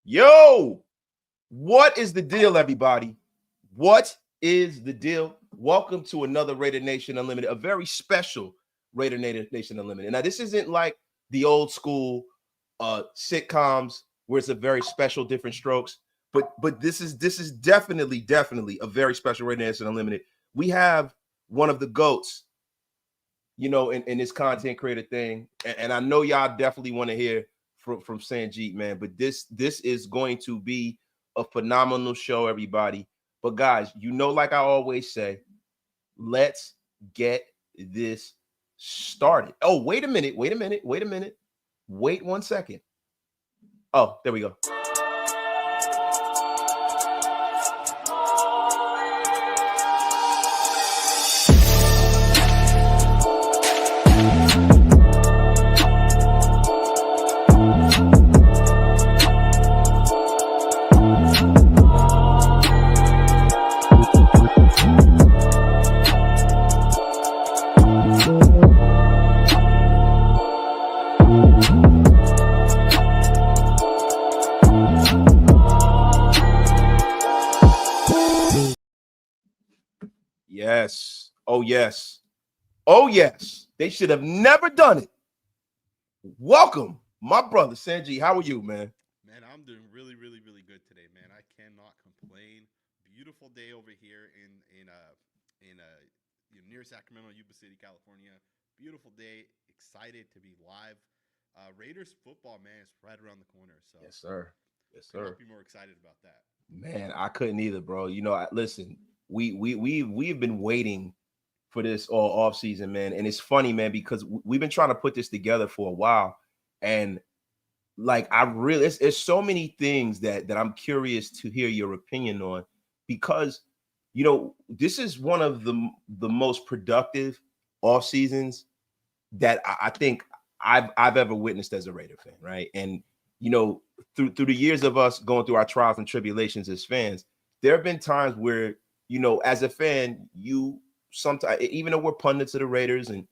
Yo, what is the deal, everybody? What is the deal? Welcome to another Raider Nation Unlimited, a very special Raider Nation Unlimited. Now, this isn't like the old school sitcoms where it's a very special, different strokes. But this is definitely a very special Raider Nation Unlimited. We have one of the goats, in this content creator thing, and I know y'all definitely want to hear from Sanjit, man. But this is going to be a phenomenal show, everybody. But guys, like I always say, let's get this started. Oh, wait a minute, wait 1 second. Oh, there we go. Yes. Oh, yes. Oh, yes. They should have never done it. Welcome, my brother Sanjit. How are you, man? Man, I'm doing really, really, really good today, man. I cannot complain. Beautiful day over here near Sacramento, Yuba City, California. Beautiful day. Excited to be live. Raiders football, man, is right around the corner. So Yes, sir. Yes, could sir. not be more excited about that. Man, I couldn't either, bro. Listen, we've been waiting for this all off season, man. And it's funny, man, because we've been trying to put this together for a while. And like I really it's so many things that I'm curious to hear your opinion on, because this is one of the most productive off seasons that I think I've ever witnessed as a Raider fan, right? And through the years of us going through our trials and tribulations as fans, there have been times where as a fan, you sometimes, even though we're pundits of the Raiders, and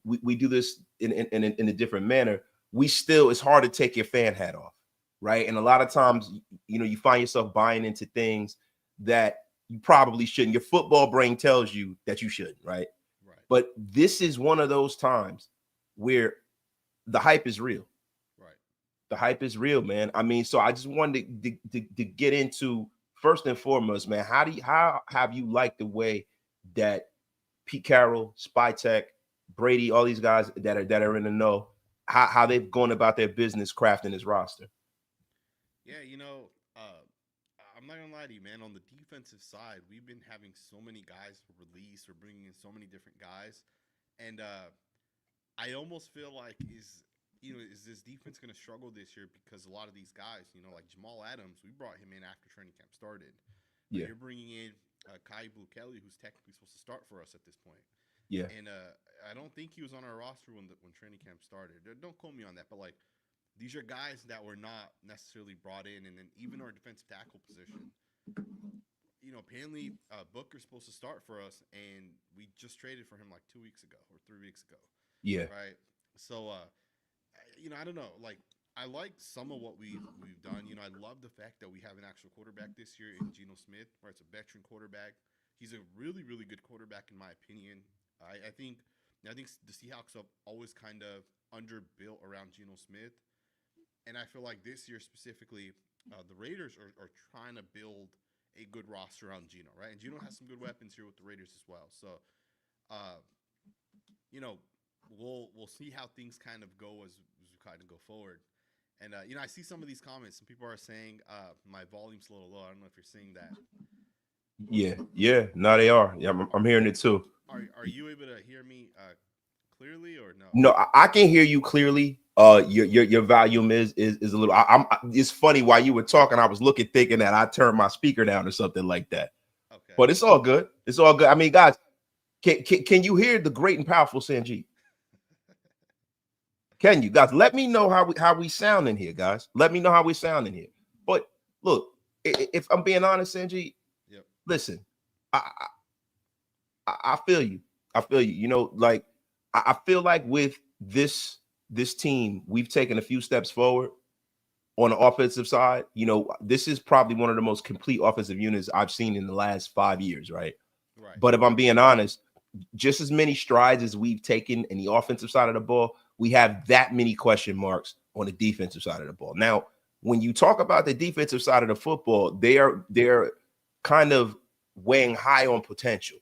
we do this in a different manner, we still, it's hard to take your fan hat off, right? And a lot of times, you find yourself buying into things that you probably shouldn't. Your football brain tells you that you shouldn't, right? Right. But this is one of those times where the hype is real. Right. The hype is real, man. I mean, so I just wanted to get into, first and foremost, man, how have you liked the way that Pete Carroll, Spy Tech, Brady, all these guys that are in the know, how they've gone about their business crafting this roster? Yeah, I'm not gonna lie to you, man. On the defensive side, we've been having so many guys released. We're bringing in so many different guys, and I almost feel like is this defense going to struggle this year because a lot of these guys, like Jamal Adams, we brought him in after training camp started. Yeah. You're bringing in Kai Blue Kelly, who's technically supposed to start for us at this point. Yeah. And I don't think he was on our roster when training camp started. Don't quote me on that, but like these are guys that were not necessarily brought in, and then even our defensive tackle position. Apparently Booker's supposed to start for us, and we just traded for him like 2 weeks ago or 3 weeks ago. Yeah. Right. So, I don't know. Like, I like some of what we've done. I love the fact that we have an actual quarterback this year in Geno Smith, where it's a veteran quarterback. He's a really, really good quarterback in my opinion. I think the Seahawks have always kind of underbuilt around Geno Smith, and I feel like this year specifically, the Raiders are trying to build a good roster around Geno, right? And Geno has some good weapons here with the Raiders as well. So, uh, we'll see how things kind of go as we kind of go forward. And I see some of these comments. Some people are saying my volume's a little low. I don't know if you're seeing that. Yeah. No, they are. Yeah, I'm hearing it too. Are you able to hear me clearly or no? No, I can hear you clearly. Your volume is a little. It's funny, while you were talking, I was looking, thinking that I turned my speaker down or something like that. Okay. But it's all good. It's all good. I mean, guys, can you hear the great and powerful Sanjit? Can you guys let me know how we sound in here, guys? Let me know how we sound in here. But look, if I'm being honest, Sanjit, yep. Listen, I feel you. I feel you. Like I feel like with this team, we've taken a few steps forward, on the offensive side, this is probably one of the most complete offensive units I've seen in the last 5 years, right? Right. But if I'm being honest, just as many strides as we've taken in the offensive side of the ball, we have that many question marks on the defensive side of the ball. Now, when you talk about the defensive side of the football, they're kind of weighing high on potential,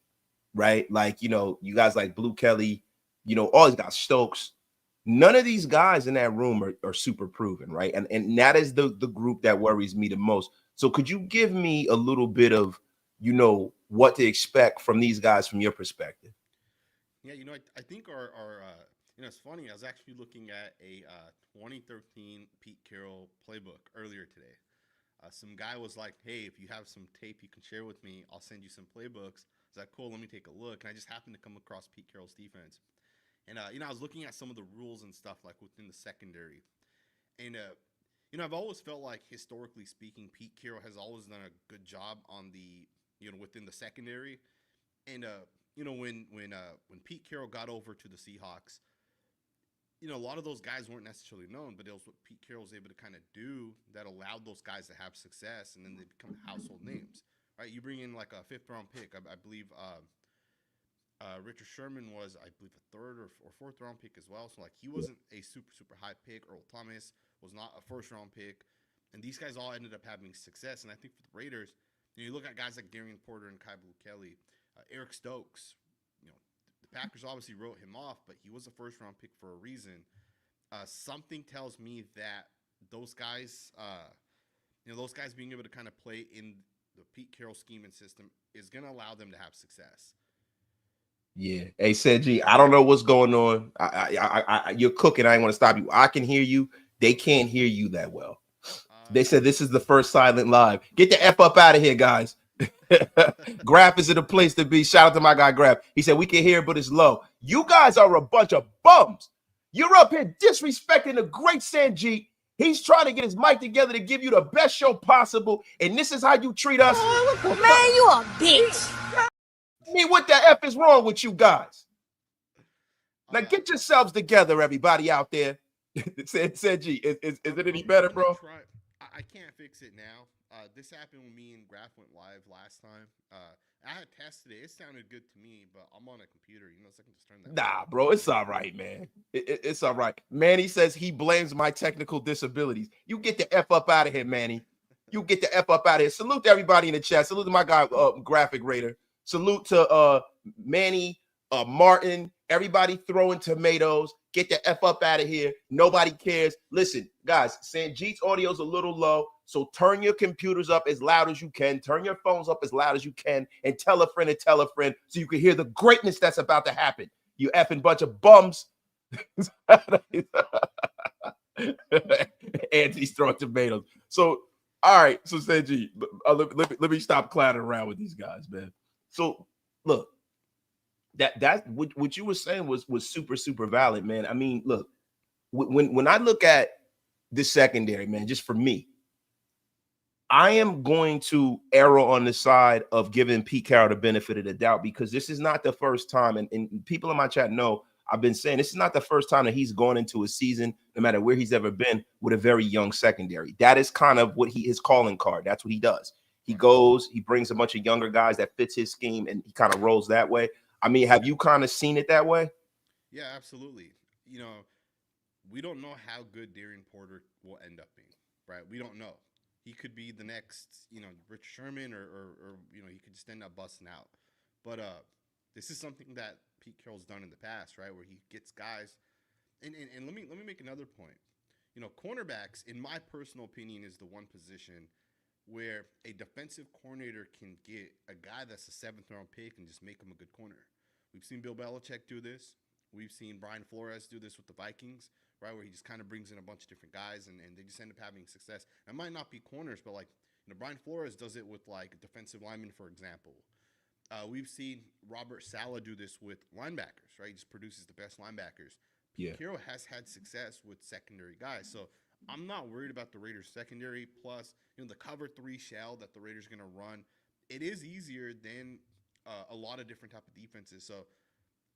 right? Like, you guys like Blue Kelly, all these guys, Stokes. None of these guys in that room are super proven, right? And that is the group that worries me the most. So could you give me a little bit of, what to expect from these guys from your perspective? Yeah, I think it's funny. I was actually looking at a 2013 Pete Carroll playbook earlier today. Some guy was like, "Hey, if you have some tape you can share with me, I'll send you some playbooks." I was like, "Cool, let me take a look." And I just happened to come across Pete Carroll's defense, and I was looking at some of the rules and stuff like within the secondary, and I've always felt like historically speaking, Pete Carroll has always done a good job on the within the secondary, and when Pete Carroll got over to the Seahawks, a lot of those guys weren't necessarily known, but it was what Pete Carroll was able to kind of do that allowed those guys to have success, and then they become household names, right? You bring in like a fifth round pick, I believe. Richard Sherman was, I believe, a third or fourth round pick as well. So like he wasn't a super high pick. Earl Thomas was not a first round pick, and these guys all ended up having success. And I think for the Raiders, you look at guys like Darian Porter and Kai Blue Kelly, Eric Stokes. The Packers obviously wrote him off, but he was a first round pick for a reason. Something tells me that those guys, those guys being able to kind of play in the Pete Carroll scheme and system is going to allow them to have success. Yeah. Hey, Sanjit, I don't know what's going on. You're cooking. I ain't want to stop you. I can hear you. They can't hear you that well. They said this is the first silent live. Get the F up out of here, guys. Graph is in a place to be. Shout out to my guy Graph. He said we can hear, but it's low. You guys are a bunch of bums. You're up here disrespecting the great Sanjit. He's trying to get his mic together to give you the best show possible, and this is how you treat us. Man, you a bitch. I mean, what the F is wrong with you guys? Now get yourselves together, everybody out there. Sanjit, is it any better, bro? I can't fix it now. This happened when me and Graph went live last time. I had tested it. It sounded good to me, but I'm on a computer. So I can just turn that. Nah, bro, it's all right, man. It's all right. Manny says he blames my technical disabilities. You get the F up out of here, Manny. You get the F up out of here. Salute to everybody in the chat. Salute to my guy, Graphic Raider. Salute to Manny, Martin, everybody throwing tomatoes. Get the F up out of here. Nobody cares. Listen, guys, Sanjit's audio's a little low, so turn your computers up as loud as you can. Turn your phones up as loud as you can, and tell a friend so you can hear the greatness that's about to happen. You effing bunch of bums. Anthony's throwing tomatoes. So, all right. So, Sanjit, let me stop clowning around with these guys, man. So, look, that what you were saying was super valid, man. I mean, look, when I look at the secondary, man, just for me, I am going to err on the side of giving Pete Carroll the benefit of the doubt because this is not the first time, and people in my chat know I've been saying this is not the first time that he's gone into a season, no matter where he's ever been, with a very young secondary. That is kind of what his calling card. That's what he does. He goes, he brings a bunch of younger guys that fits his scheme, and he kind of rolls that way. I mean, have you kind of seen it that way? Yeah, absolutely. We don't know how good Darian Porter will end up being, right? We don't know. He could be the next, Rich Sherman, or he could just end up busting out. But this is something that Pete Carroll's done in the past, right? Where he gets guys, and let me make another point. Cornerbacks, in my personal opinion, is the one position where a defensive coordinator can get a guy that's a seventh round pick and just make him a good corner. We've seen Bill Belichick do this. We've seen Brian Flores do this with the Vikings, right, where he just kind of brings in a bunch of different guys and they just end up having success. It might not be corners, but like Brian Flores does it with like defensive linemen, for example. We've seen Robert Saleh do this with linebackers, right? He just produces the best linebackers. Pete Carroll has had success with secondary guys, so I'm not worried about the Raiders secondary. Plus, the cover three shell that the Raiders are going to run, it is easier than a lot of different type of defenses. So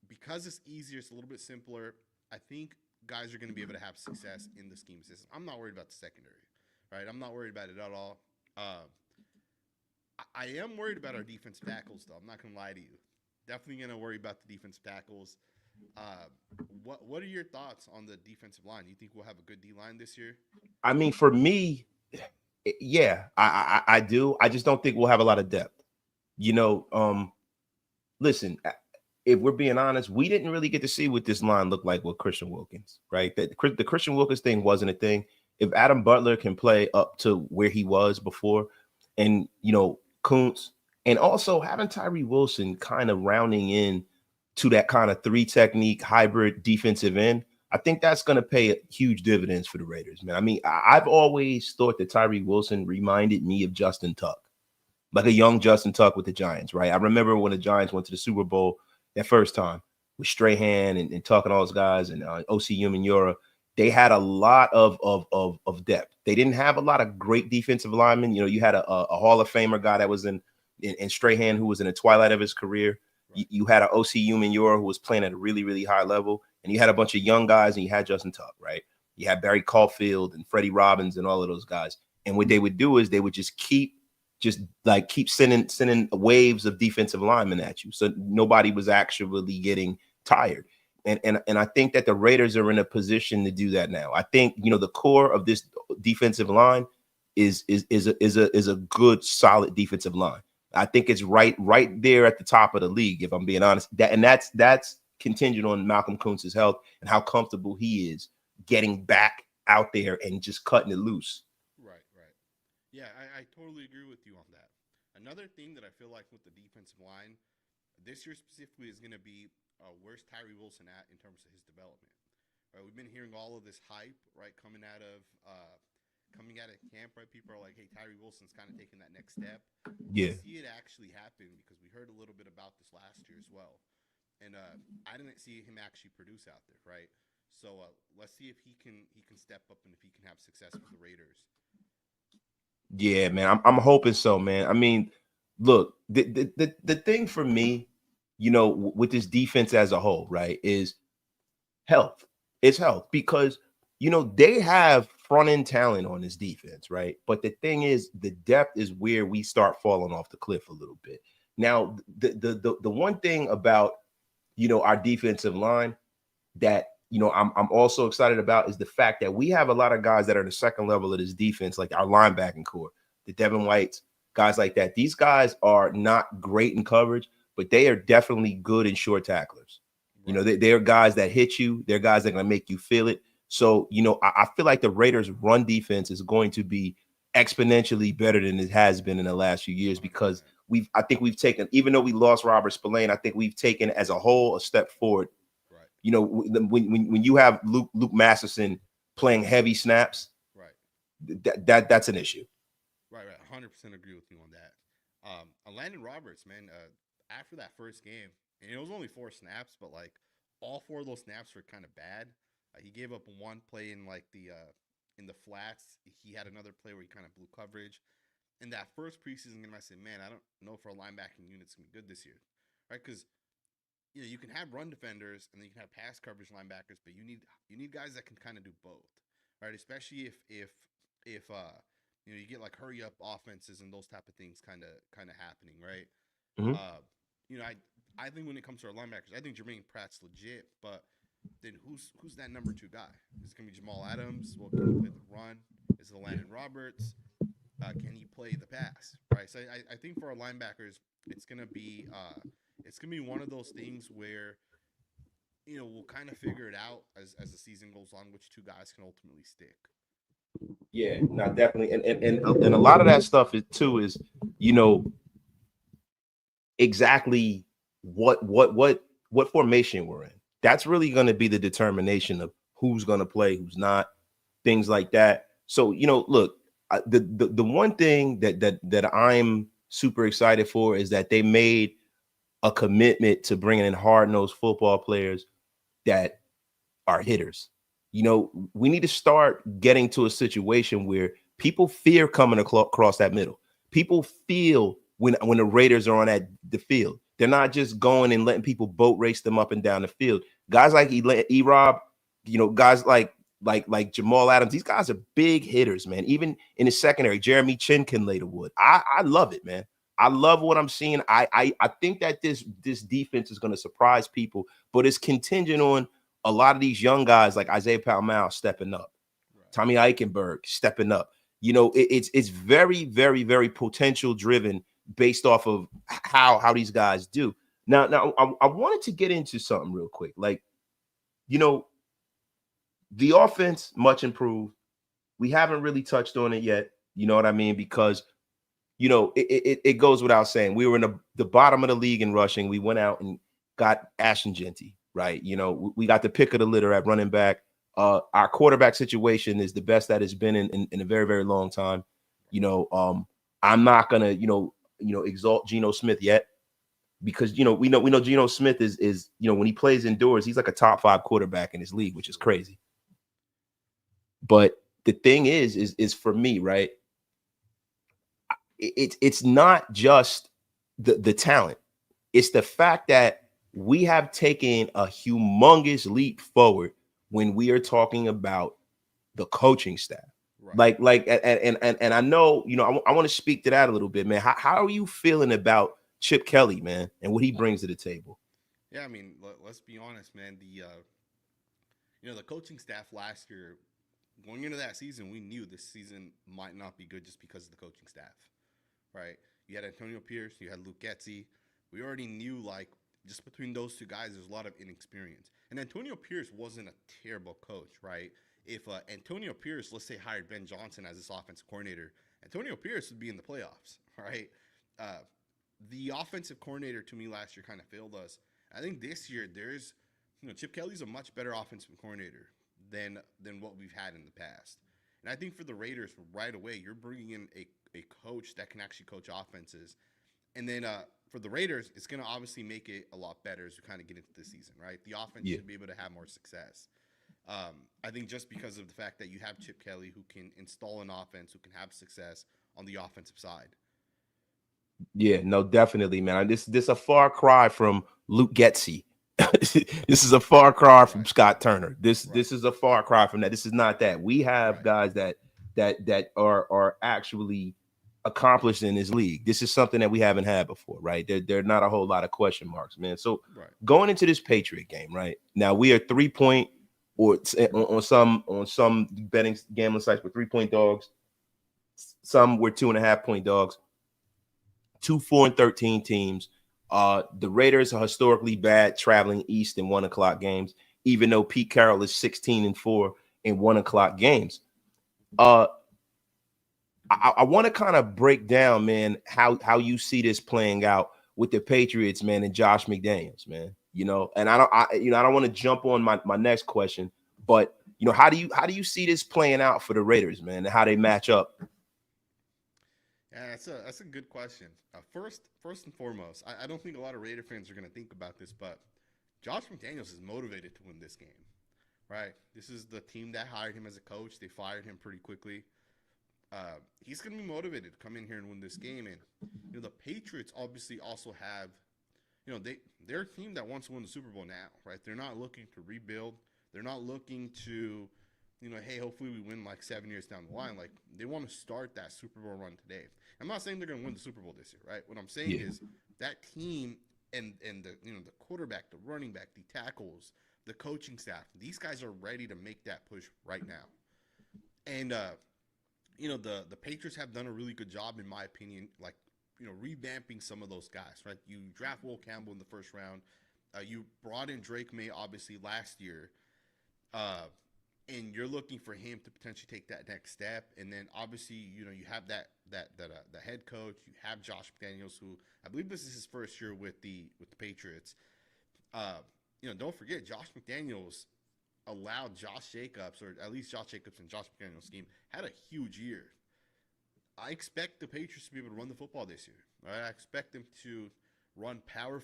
because it's easier, it's a little bit simpler. I think guys are going to be able to have success in the scheme system. I'm not worried about the secondary. right? I'm not worried about it at all. Uh, I am worried about our defense tackles, though. I'm not gonna lie to you. Definitely gonna worry about the defense tackles. Uh, what are your thoughts on the defensive line? You think we'll have a good D line this year? I mean, for me, yeah, I do. I just don't think we'll have a lot of depth. You know, listen, if we're being honest, we didn't really get to see what this line looked like with Christian Wilkins, right? The Christian Wilkins thing wasn't a thing. If Adam Butler can play up to where he was before, and Kuntz, and also having Tyree Wilson kind of rounding in to that kind of three technique hybrid defensive end, I think that's going to pay huge dividends for the Raiders, man. I mean, I've always thought that Tyree Wilson reminded me of Justin Tuck, like a young Justin Tuck with the Giants, right? I remember when the Giants went to the Super Bowl that first time with Strahan and Tuck and all those guys and OC Umenyiora. They had a lot of depth. They didn't have a lot of great defensive linemen. You had a Hall of Famer guy that was in Strahan, who was in the twilight of his career. You had an OC Umenyiora who was playing at a really, really high level. And you had a bunch of young guys, and you had Justin Tuck, right? You had Barry Caulfield and Freddie Robbins and all of those guys. And what they would do is they would just keep sending waves of defensive linemen at you. So nobody was actually getting tired. And I think that the Raiders are in a position to do that now. I think, the core of this defensive line is a good, solid defensive line. I think it's right there at the top of the league, if I'm being honest. That's contingent on Malcolm Kuntz's health and how comfortable he is getting back out there and just cutting it loose. Right, right. Yeah, I totally agree with you on that. Another thing that I feel like with the defensive line this year specifically is going to be where's Tyree Wilson at in terms of his development. Right, we've been hearing all of this hype, right, coming out of camp, right? People are like, "Hey, Tyree Wilson's kind of taking that next step." Yeah. To see it actually happen because we heard a little bit about this last year as well. And I didn't see him actually produce out there, right? So let's see if he can step up and if he can have success with the Raiders. Yeah, man, I'm hoping so, man. I mean, look, the thing for me, with this defense as a whole, right, is health. It's health because they have front end talent on this defense, right? But the thing is, the depth is where we start falling off the cliff a little bit. Now, the one thing about our defensive line that I'm also excited about is the fact that we have a lot of guys that are the second level of this defense, like our linebacking core, the Devin Whites, guys like that. These guys are not great in coverage, but they are definitely good in short tacklers. Right. They're guys that hit you. They're guys that are going to make you feel it. So, I feel like the Raiders' run defense is going to be exponentially better than it has been in the last few years because I think we've taken, even though we lost Robert Spillane, I think we've taken as a whole a step forward. Right. When you have Luke Masterson playing heavy snaps, right, that's an issue. Right. 100% agree with you on that. Landon Roberts, man, after that first game, and it was only 4 snaps, but like all 4 of those snaps were kind of bad. He gave up one play in like in the flats. He had another play where he kind of blew coverage. In that first preseason game, I said, man, I don't know if our linebacking unit's gonna be good this year, right? Because you can have run defenders and then you can have pass coverage linebackers, but you need guys that can kind of do both, right? Especially if you get like hurry up offenses and those type of things kind of happening, right? Mm-hmm. I think when it comes to our linebackers, I think Jermaine Pratt's legit, but then who's that number 2 guy? Is it gonna be Jamal Adams? Well, can he play the run? Is it Landon Roberts? Can he play the pass? Right. So I think for our linebackers, it's gonna be one of those things where we'll kind of figure it out as the season goes on, which 2 guys can ultimately stick. Yeah, no, definitely, and a lot of that stuff is exactly what formation we're in. That's really going to be the determination of who's going to play, who's not, things like that. So look, the one thing that I'm super excited for is that they made a commitment to bringing in hard-nosed football players that are hitters. We need to start getting to a situation where people fear coming across that middle. People feel when the Raiders are on the field. They're not just going and letting people boat race them up and down the field. Guys like E-Rob, guys like like Jamal Adams. These guys are big hitters, man. Even in the secondary, Jeremy Chin can lay the wood. I love it, man. I love what I'm seeing. I think that this defense is going to surprise people, but it's contingent on a lot of these young guys like Isaiah Palmau stepping up, Right. Tommy Eichenberg stepping up. You know, it's very, very, very potential driven based off of how these guys do. Now, I wanted to get into something real quick. Like, you know, the offense much improved. We haven't really touched on it yet. You know what I mean? Because you know, it goes without saying. We were in the bottom of the league in rushing. We went out and got Ashton Genty, right? You know, we got the pick of the litter at running back. Our quarterback situation is the best that it's been in a very, very long time. You know, I'm not gonna, exalt Geno Smith yet because we know Geno Smith is when he plays indoors, he's like a top 5 quarterback in his league, which is crazy. But the thing is for me, right? It's not just the talent. It's the fact that we have taken a humongous leap forward when we are talking about the coaching staff. Right. And I know, I want to speak to that a little bit, man. How are you feeling about Chip Kelly, man, and what he brings to the table? Yeah, I mean, let's be honest, man. The coaching staff last year, going into that season, we knew this season might not be good just because of the coaching staff, right? You had Antonio Pierce, you had Luke Getzey. We already knew, like, just between those two guys, there's a lot of inexperience. And Antonio Pierce wasn't a terrible coach, right? If Antonio Pierce, let's say, hired Ben Johnson as his offensive coordinator, Antonio Pierce would be in the playoffs, right? The offensive coordinator to me last year kind of failed us. I think this year Chip Kelly's a much better offensive coordinator than what we've had in the past. And I think for the Raiders, right away, you're bringing in a coach that can actually coach offenses. And then for the Raiders, it's going to obviously make it a lot better as we kind of get into the season, right? The offense should be able to have more success. I think just because of the fact that you have Chip Kelly who can install an offense, who can have success on the offensive side. Yeah, no, definitely, man. This a far cry from Luke Getzey. This is a far cry from Scott Turner. This is a far cry from that. This is not that. We have guys that are actually accomplished in this league. This is something that we haven't had before, right? There are not a whole lot of question marks, man. So going into this Patriot game, right now we are 3-point or on some betting gambling sites we're 3-point dogs. Some were 2.5-point dogs. 2, 4, and 13 teams. The Raiders are historically bad traveling east in 1:00 games, even though Pete Carroll is 16-4 in 1:00 games. I want to kind of break down, man, how you see this playing out with the Patriots, man, and Josh McDaniels, man. And I don't want to jump on my next question, but how do you see this playing out for the Raiders, man, and how they match up? Yeah, that's a good question. First and foremost, I don't think a lot of Raider fans are going to think about this, but Josh McDaniels is motivated to win this game, right? This is the team that hired him as a coach. They fired him pretty quickly. He's going to be motivated to come in here and win this game. And the Patriots obviously also have, they're a team that wants to win the Super Bowl now, right? They're not looking to rebuild. They're not looking to, hey, hopefully we win like 7 years down the line. Like, they want to start that Super Bowl run today. I'm not saying they're going to win the Super Bowl this year, right? What I'm saying is that team and the the quarterback, the running back, the tackles, the coaching staff, these guys are ready to make that push right now. And the Patriots have done a really good job, in my opinion, like revamping some of those guys, right? You draft Will Campbell in the first round. You brought in Drake May obviously last year. And you're looking for him to potentially take that next step. And then obviously, you have the head coach. You have Josh McDaniels, who I believe this is his first year with the Patriots. Don't forget Josh McDaniels allowed Josh Jacobs, or at least Josh Jacobs and Josh McDaniels' scheme, had a huge year. I expect the Patriots to be able to run the football this year. Right? I expect them to run power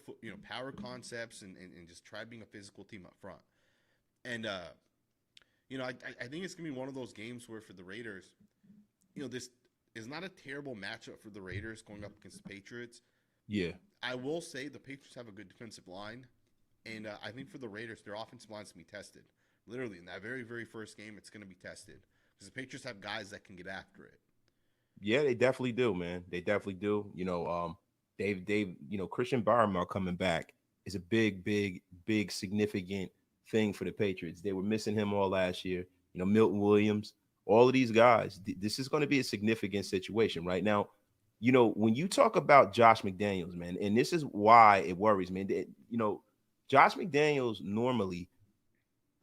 concepts and just try being a physical team up front. And I think it's going to be one of those games where for the Raiders, this is not a terrible matchup for the Raiders going up against the Patriots. Yeah. I will say the Patriots have a good defensive line, and I think for the Raiders, their offensive line is going to be tested, Literally, in that very, very first game, it's going to be tested because the Patriots have guys that can get after it. Yeah, they definitely do, man. They definitely do. Christian Barmore coming back is a big, big, big, significant thing for the Patriots. They were missing him all last year. Milton Williams, all of these guys. This is going to be a significant situation right now. When you talk about Josh McDaniels, man, and this is why it worries me. Josh McDaniels normally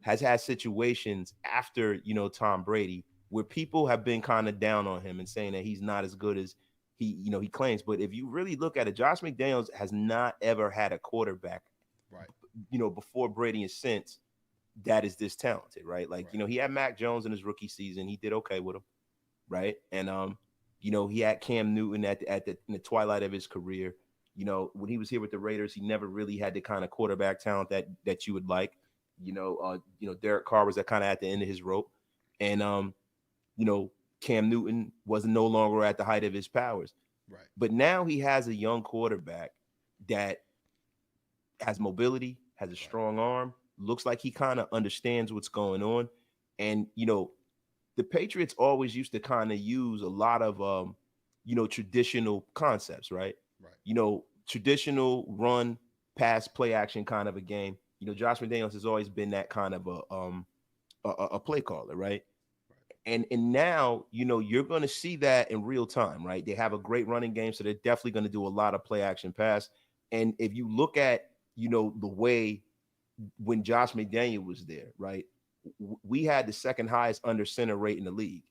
has had situations after Tom Brady where people have been kind of down on him and saying that he's not as good as he claims. But if you really look at it, Josh McDaniels has not ever had a quarterback, Right. Before Brady and since that is this talented, right? Like, Right. he had Mac Jones in his rookie season. He did okay with him, right? And he had Cam Newton in the twilight of his career. When he was here with the Raiders, he never really had the kind of quarterback talent that you would like. Derek Carr was kind of at the end of his rope, and Cam Newton was no longer at the height of his powers. Right. But now he has a young quarterback that has mobility, has a strong arm, looks like he kind of understands what's going on, and the Patriots always used to kind of use a lot of traditional concepts, right? Right. Traditional run, pass, play action kind of a game. Josh McDaniels has always been that kind of a play caller, right? And now you're going to see that in real time, right? They have a great running game, so they're definitely going to do a lot of play action pass. And if you look at the way when Josh McDaniel was there, right? We had the second highest under center rate in the league.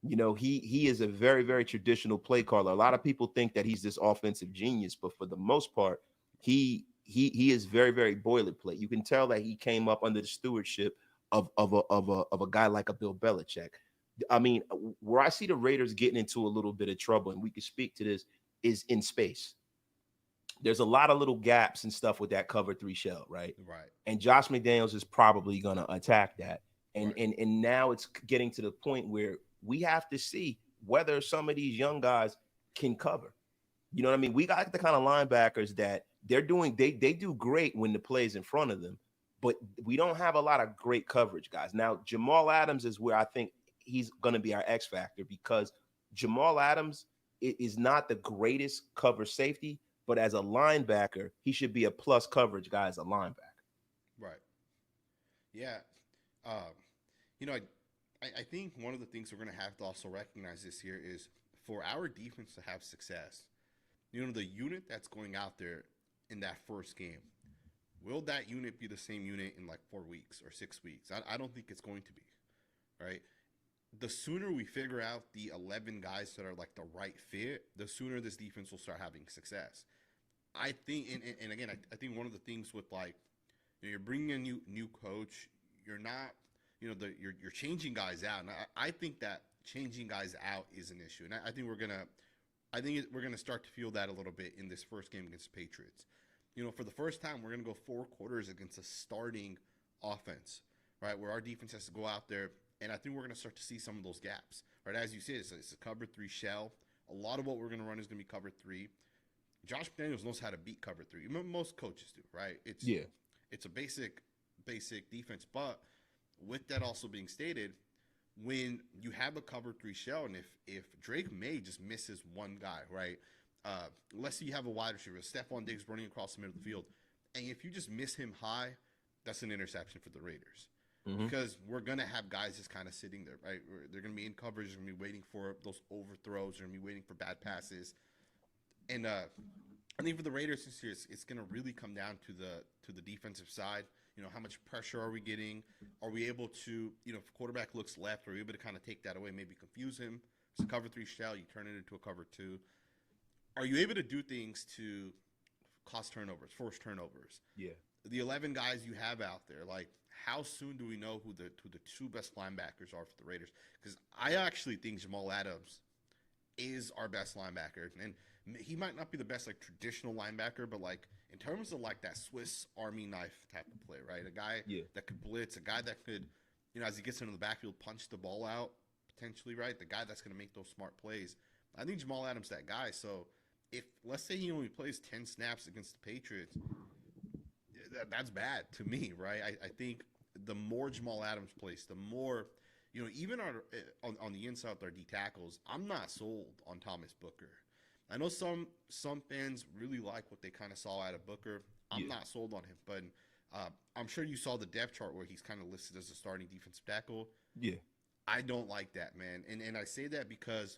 He is a very, very traditional play caller. A lot of people think that he's this offensive genius, but for the most part, he is very, very boilerplate. You can tell that he came up under the stewardship of a guy like a Bill Belichick. I mean, where I see the Raiders getting into a little bit of trouble, and we can speak to this, is in space. There's a lot of little gaps and stuff with that cover three shell, right? Right. And Josh McDaniels is probably going to attack that. And, Right. and now it's getting to the point where we have to see whether some of these young guys can cover. You know what I mean? We got the kind of linebackers that they do great when the play's in front of them, but we don't have a lot of great coverage guys. Now, Jamal Adams is where I think he's going to be our X factor, because Jamal Adams is not the greatest cover safety, but as a linebacker, he should be a plus coverage guy as a linebacker. Right. Yeah. Um, I think one of the things we're going to have to also recognize this year is for our defense to have success, the unit that's going out there in that first game, will that unit be the same unit in like 4 weeks or 6 weeks? I don't think it's going to be, right? The sooner we figure out the 11 guys that are like the right fit, the sooner this defense will start having success. I think, and again, I think one of the things with like, you're bringing a new coach, you're not, you're changing guys out, and I think that changing guys out is an issue, and I think we're gonna start to feel that a little bit in this first game against the Patriots. For the first time, we're gonna go 4 quarters against a starting offense, right, where our defense has to go out there, and I think we're gonna start to see some of those gaps, right? As you said, it's a cover 3 shell. A lot of what we're gonna run is gonna be cover 3. Josh McDaniels knows how to beat cover 3. Most coaches do, right? It's a basic defense. But with that also being stated, when you have a cover 3 shell, and if Drake May just misses one guy, right? Let's say you have a wide receiver, Stephon Diggs running across the middle of the field, and if you just miss him high, that's an interception for the Raiders. Mm-hmm. Because we're going to have guys just kind of sitting there, right? They're going to be in coverage, they're going to be waiting for those overthrows, they're going to be waiting for bad passes. And I think for the Raiders this year, it's going to really come down to the defensive side. How much pressure are we getting? Are we able to, if quarterback looks left, are we able to kind of take that away, maybe confuse him? It's a cover 3 shell, you turn it into a cover 2. Are you able to do things to cause turnovers, force turnovers? Yeah. The 11 guys you have out there, like, how soon do we know who the 2 best linebackers are for the Raiders? Because I actually think Jamal Adams is our best linebacker, and he might not be the best like traditional linebacker, but like in terms of like that Swiss Army knife type of play, right? A guy that could blitz, a guy that could, as he gets into the backfield, punch the ball out potentially, right? The guy that's going to make those smart plays. I think Jamal Adams that guy. So if let's say he only plays 10 snaps against the Patriots, that's bad to me, right? I think the more Jamal Adams plays, the more, even on the inside with our D tackles, I'm not sold on Thomas Booker. I know some fans really like what they kind of saw out of Booker. I'm not sold on him, but I'm sure you saw the depth chart where he's kind of listed as a starting defensive tackle. Yeah. I don't like that, man, and I say that because,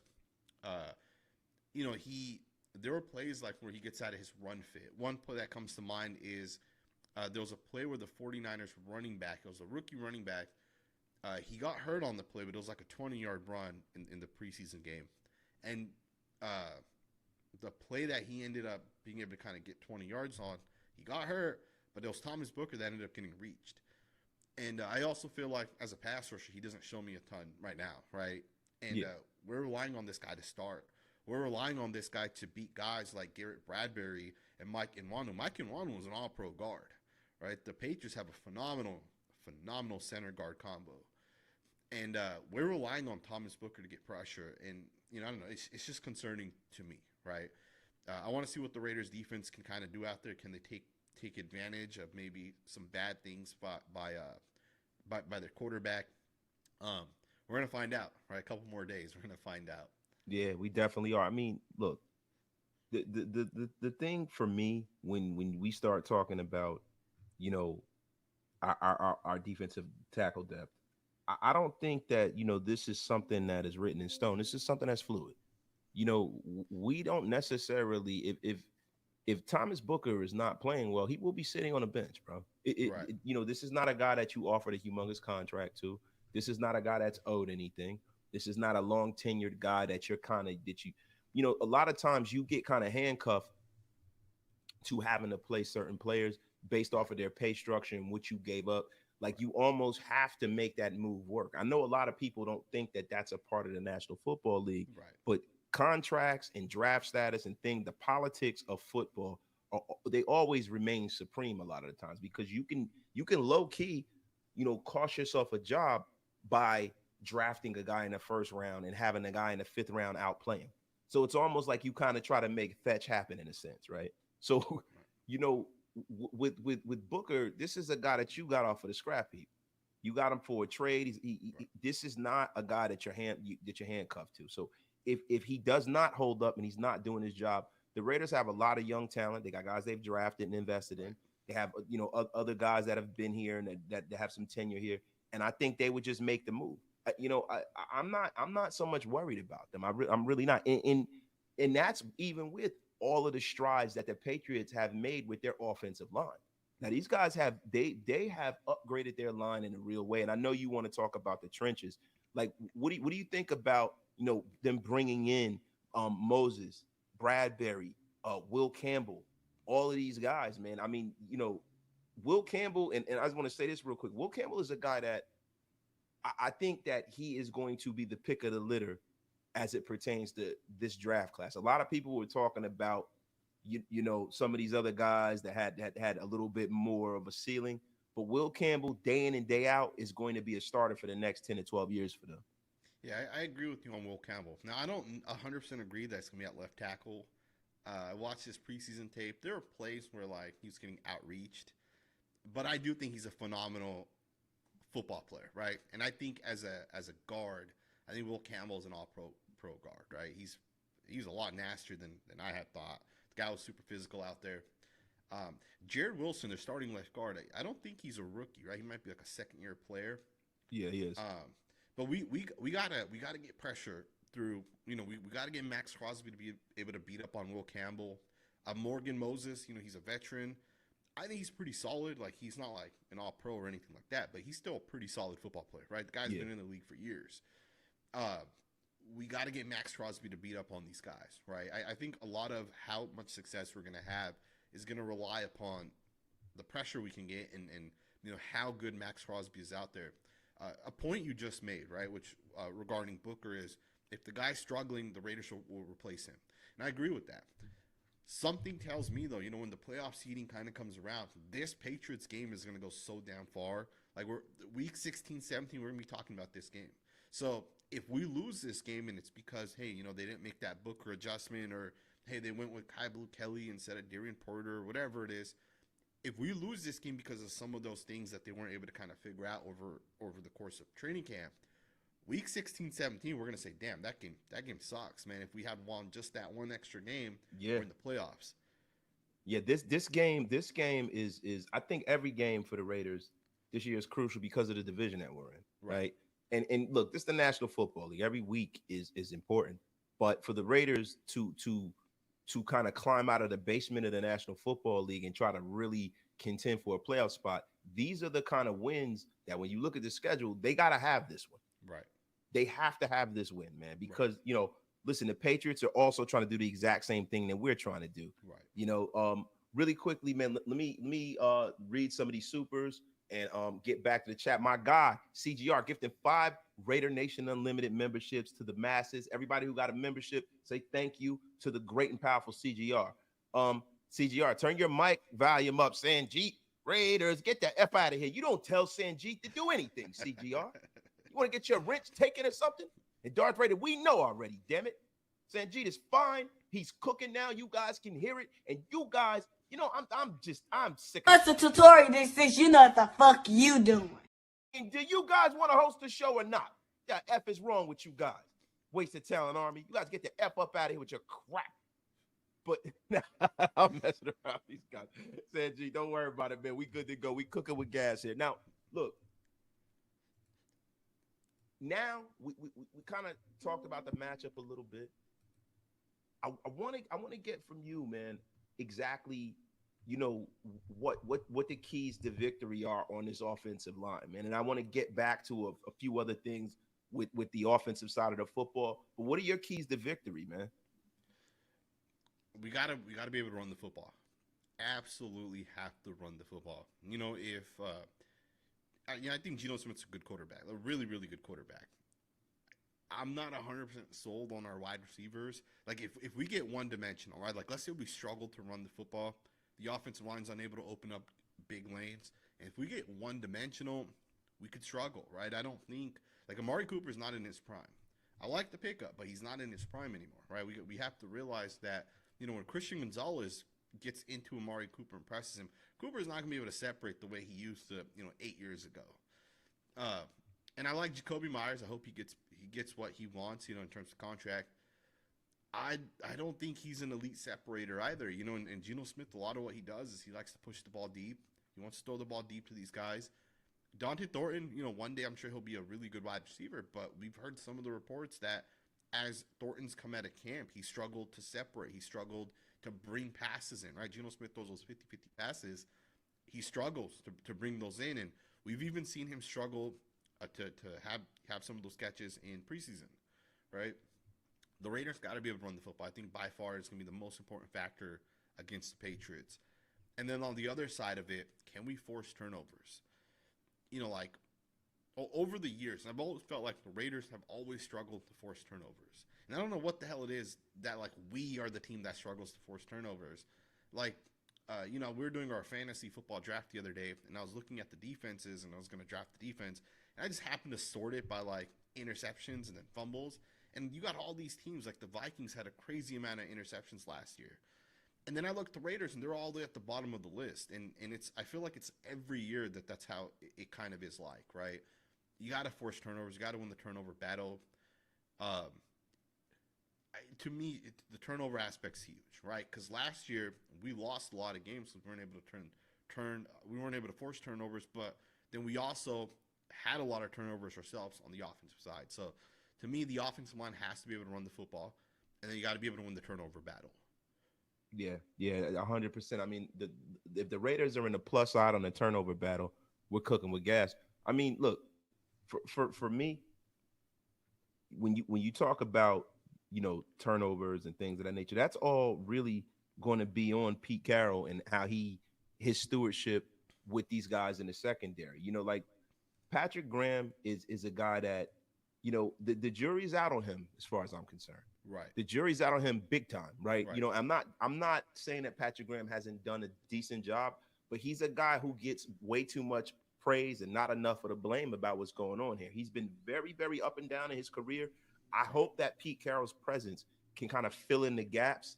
he there were plays like where he gets out of his run fit. One play that comes to mind is there was a play where the 49ers running back, it was a rookie running back, he got hurt on the play, but it was like a 20-yard run in the preseason game. And the play that he ended up being able to kind of get 20 yards on, he got hurt, but it was Thomas Booker that ended up getting reached. And I also feel like as a pass rusher, he doesn't show me a ton right now, right? And we're relying on this guy to start. We're relying on this guy to beat guys like Garrett Bradbury and Mike Nwanu. Mike Nwanu was an all-pro guard, right? The Patriots have a phenomenal center guard combo. And we're relying on Thomas Booker to get pressure. And, I don't know, it's just concerning to me, right? I want to see what the Raiders defense can kind of do out there. Can they take advantage of maybe some bad things by their quarterback? We're going to find out, right? A couple more days, we're going to find out. Yeah, we definitely are. I mean, look, the thing for me when we start talking about, our defensive tackle depth, I don't think that this is something that is written in stone. This is something that's fluid. We don't necessarily if Thomas Booker is not playing well, he will be sitting on a bench, bro. Right. This is not a guy that you offered a humongous contract to. This is not a guy that's owed anything. This is not a long tenured guy that you're a lot of times you get kind of handcuffed to having to play certain players based off of their pay structure and what you gave up. Like you almost have to make that move work. I know a lot of people don't think that that's a part of the National Football League, Right. but contracts and draft status and the politics of football, they always remain supreme a lot of the times because you can low key, cost yourself a job by drafting a guy in the first round and having a guy in the fifth round outplay him. So it's almost like you kind of try to make fetch happen in a sense, right? So, with Booker, this is a guy that you got off of the scrap heap. You got him for a trade. This is not a guy that you're handcuffed to. So if he does not hold up and he's not doing his job, the Raiders have a lot of young talent. They got guys they've drafted and invested in. They have other guys that have been here and that have some tenure here, and I think they would just make the move. I'm not so much worried about them. I'm really not. And that's even with all of the strides that the Patriots have made with their offensive line. Now these guys have upgraded their line in a real way. And I know you want to talk about the trenches. Like, what do you think about them bringing in Moses, Bradbury, Will Campbell, all of these guys, man? I mean, Will Campbell, and I just want to say this real quick. Will Campbell is a guy that I think that he is going to be the pick of the litter as it pertains to this draft class. A lot of people were talking about, some of these other guys that had a little bit more of a ceiling, but Will Campbell, day in and day out, is going to be a starter for the next 10 to 12 years for them. Yeah, I agree with you on Will Campbell. Now, I don't 100% agree that it's going to be at left tackle. I watched his preseason tape. There are plays where, like, he was getting outreached, but I do think he's a phenomenal football player, right? And I think as a guard, I think Will Campbell is an all-pro guard, right? He's a lot nastier than I had thought. The guy was super physical out there. Jared Wilson, their starting left guard, I don't think he's a rookie, right? He might be like a second-year player. Yeah, he is. But we gotta get pressure through. We gotta get Max Crosby to be able to beat up on Will Campbell. Morgan Moses, he's a veteran. I think he's pretty solid. Like, he's not like an all-pro or anything like that, but he's still a pretty solid football player, right? The guy's been in the league for years. We got to get Max Crosby to beat up on these guys, right? I think a lot of how much success we're going to have is going to rely upon the pressure we can get and how good Max Crosby is out there. A point you just made, right, which regarding Booker is if the guy's struggling, the Raiders will replace him. And I agree with that. Something tells me, though, when the playoff seeding kind of comes around, this Patriots game is going to go so damn far. Like, we're week 16, 17, we're going to be talking about this game. So if we lose this game and it's because, hey, they didn't make that Booker adjustment, or, hey, they went with Kai Blue Kelly instead of Darian Porter, or whatever it is, if we lose this game because of some of those things that they weren't able to kind of figure out over the course of training camp, week 16, 17, we're gonna say, damn, that game sucks, man. If we had won just that one extra game, Yeah. we're in the playoffs. Yeah, this game is I think every game for the Raiders this year is crucial because of the division that we're in, Right. right? And look, this is the National Football League. Every week is important, but for the Raiders to kind of climb out of the basement of the National Football League and try to really contend for a playoff spot, these are the kind of wins that when you look at the schedule, they got to have this one. Right. They have to have this win, man, Right. because listen, the Patriots are also trying to do the exact same thing that we're trying to do. Right. Really quickly, man, let me read some of these supers and get back to the chat. My guy, CGR, gifting 5 Raider Nation Unlimited memberships to the masses. Everybody who got a membership, say thank you to the great and powerful CGR. CGR, turn your mic volume up, Sanjit. Raiders, get the F out of here. You don't tell Sanjit to do anything, CGR. You want to get your wrench taken or something? And Darth Vader, we know already, damn it. Sanjit is fine. He's cooking now. You guys can hear it. And you guys, I'm sick of What's the tutorial this since you know what the fuck you doing? it. Do you guys want to host the show or not? The F is wrong with you guys. Wasted talent army. You guys get the F up out of here with your crap. But I'm messing around these guys. Sanjit, don't worry about it, man. We good to go. We cooking with gas here. Now, look. Now we kind of talked about the matchup a little bit. I want to get from you, man, exactly, what the keys to victory are on this offensive line, man. And I want to get back to a few other things with the offensive side of the football. But what are your keys to victory, man? We gotta be able to run the football. Absolutely have to run the football. If I think Geno Smith's a good quarterback, a really, really good quarterback. I'm not 100% sold on our wide receivers. Like, if we get one dimensional, right? Like, let's say we struggle to run the football, the offensive line's unable to open up big lanes. And if we get one dimensional, we could struggle, right? I don't think, like, Amari Cooper's not in his prime. I like the pickup, but he's not in his prime anymore, right? We have to realize that, when Christian Gonzalez gets into Amari Cooper and presses him, Cooper's not going to be able to separate the way he used to, 8 years ago. And I like Jacoby Myers. I hope he gets what he wants, in terms of contract. I don't think he's an elite separator either, and Geno Smith, a lot of what he does is he likes to push the ball deep. He wants to throw the ball deep to these guys. Dante Thornton, one day I'm sure he'll be a really good wide receiver, but we've heard some of the reports that as Thornton's come out of camp, he struggled to separate. He struggled to bring passes in, right? Geno Smith throws those 50-50 passes. He struggles to bring those in, and we've even seen him struggle to have some of those catches in preseason, right? The Raiders got to be able to run the football. I think by far it's going to be the most important factor against the Patriots. And then on the other side of it, can we force turnovers? Over the years, and I've always felt like the Raiders have always struggled to force turnovers. And I don't know what the hell it is that, we are the team that struggles to force turnovers. We were doing our fantasy football draft the other day, and I was looking at the defenses, and I was going to draft the defense, and I just happened to sort it by, interceptions and then fumbles. And you got all these teams, like the Vikings had a crazy amount of interceptions last year. And then I looked at the Raiders, and they're all the way at the bottom of the list. And I feel like it's every year that's how it kind of is like, right? You got to force turnovers. You got to win the turnover battle. To me, the turnover aspect's huge, right? Because last year we lost a lot of games because we weren't able to we weren't able to force turnovers, but then we also had a lot of turnovers ourselves on the offensive side. So to me, the offensive line has to be able to run the football, and then you got to be able to win the turnover battle. Yeah, 100%. I mean, if the Raiders are in the plus side on the turnover battle, we're cooking with gas. I mean, look, for me, when you talk about turnovers and things of that nature, that's all really going to be on Pete Carroll and how his stewardship with these guys in the secondary. Like Patrick Graham is a guy that the jury's out on him as far as I'm concerned. Right. The jury's out on him big time, right? Right. I'm not saying that Patrick Graham hasn't done a decent job, but he's a guy who gets way too much praise and not enough of the blame about what's going on here. He's been very, very up and down in his career. I hope that Pete Carroll's presence can kind of fill in the gaps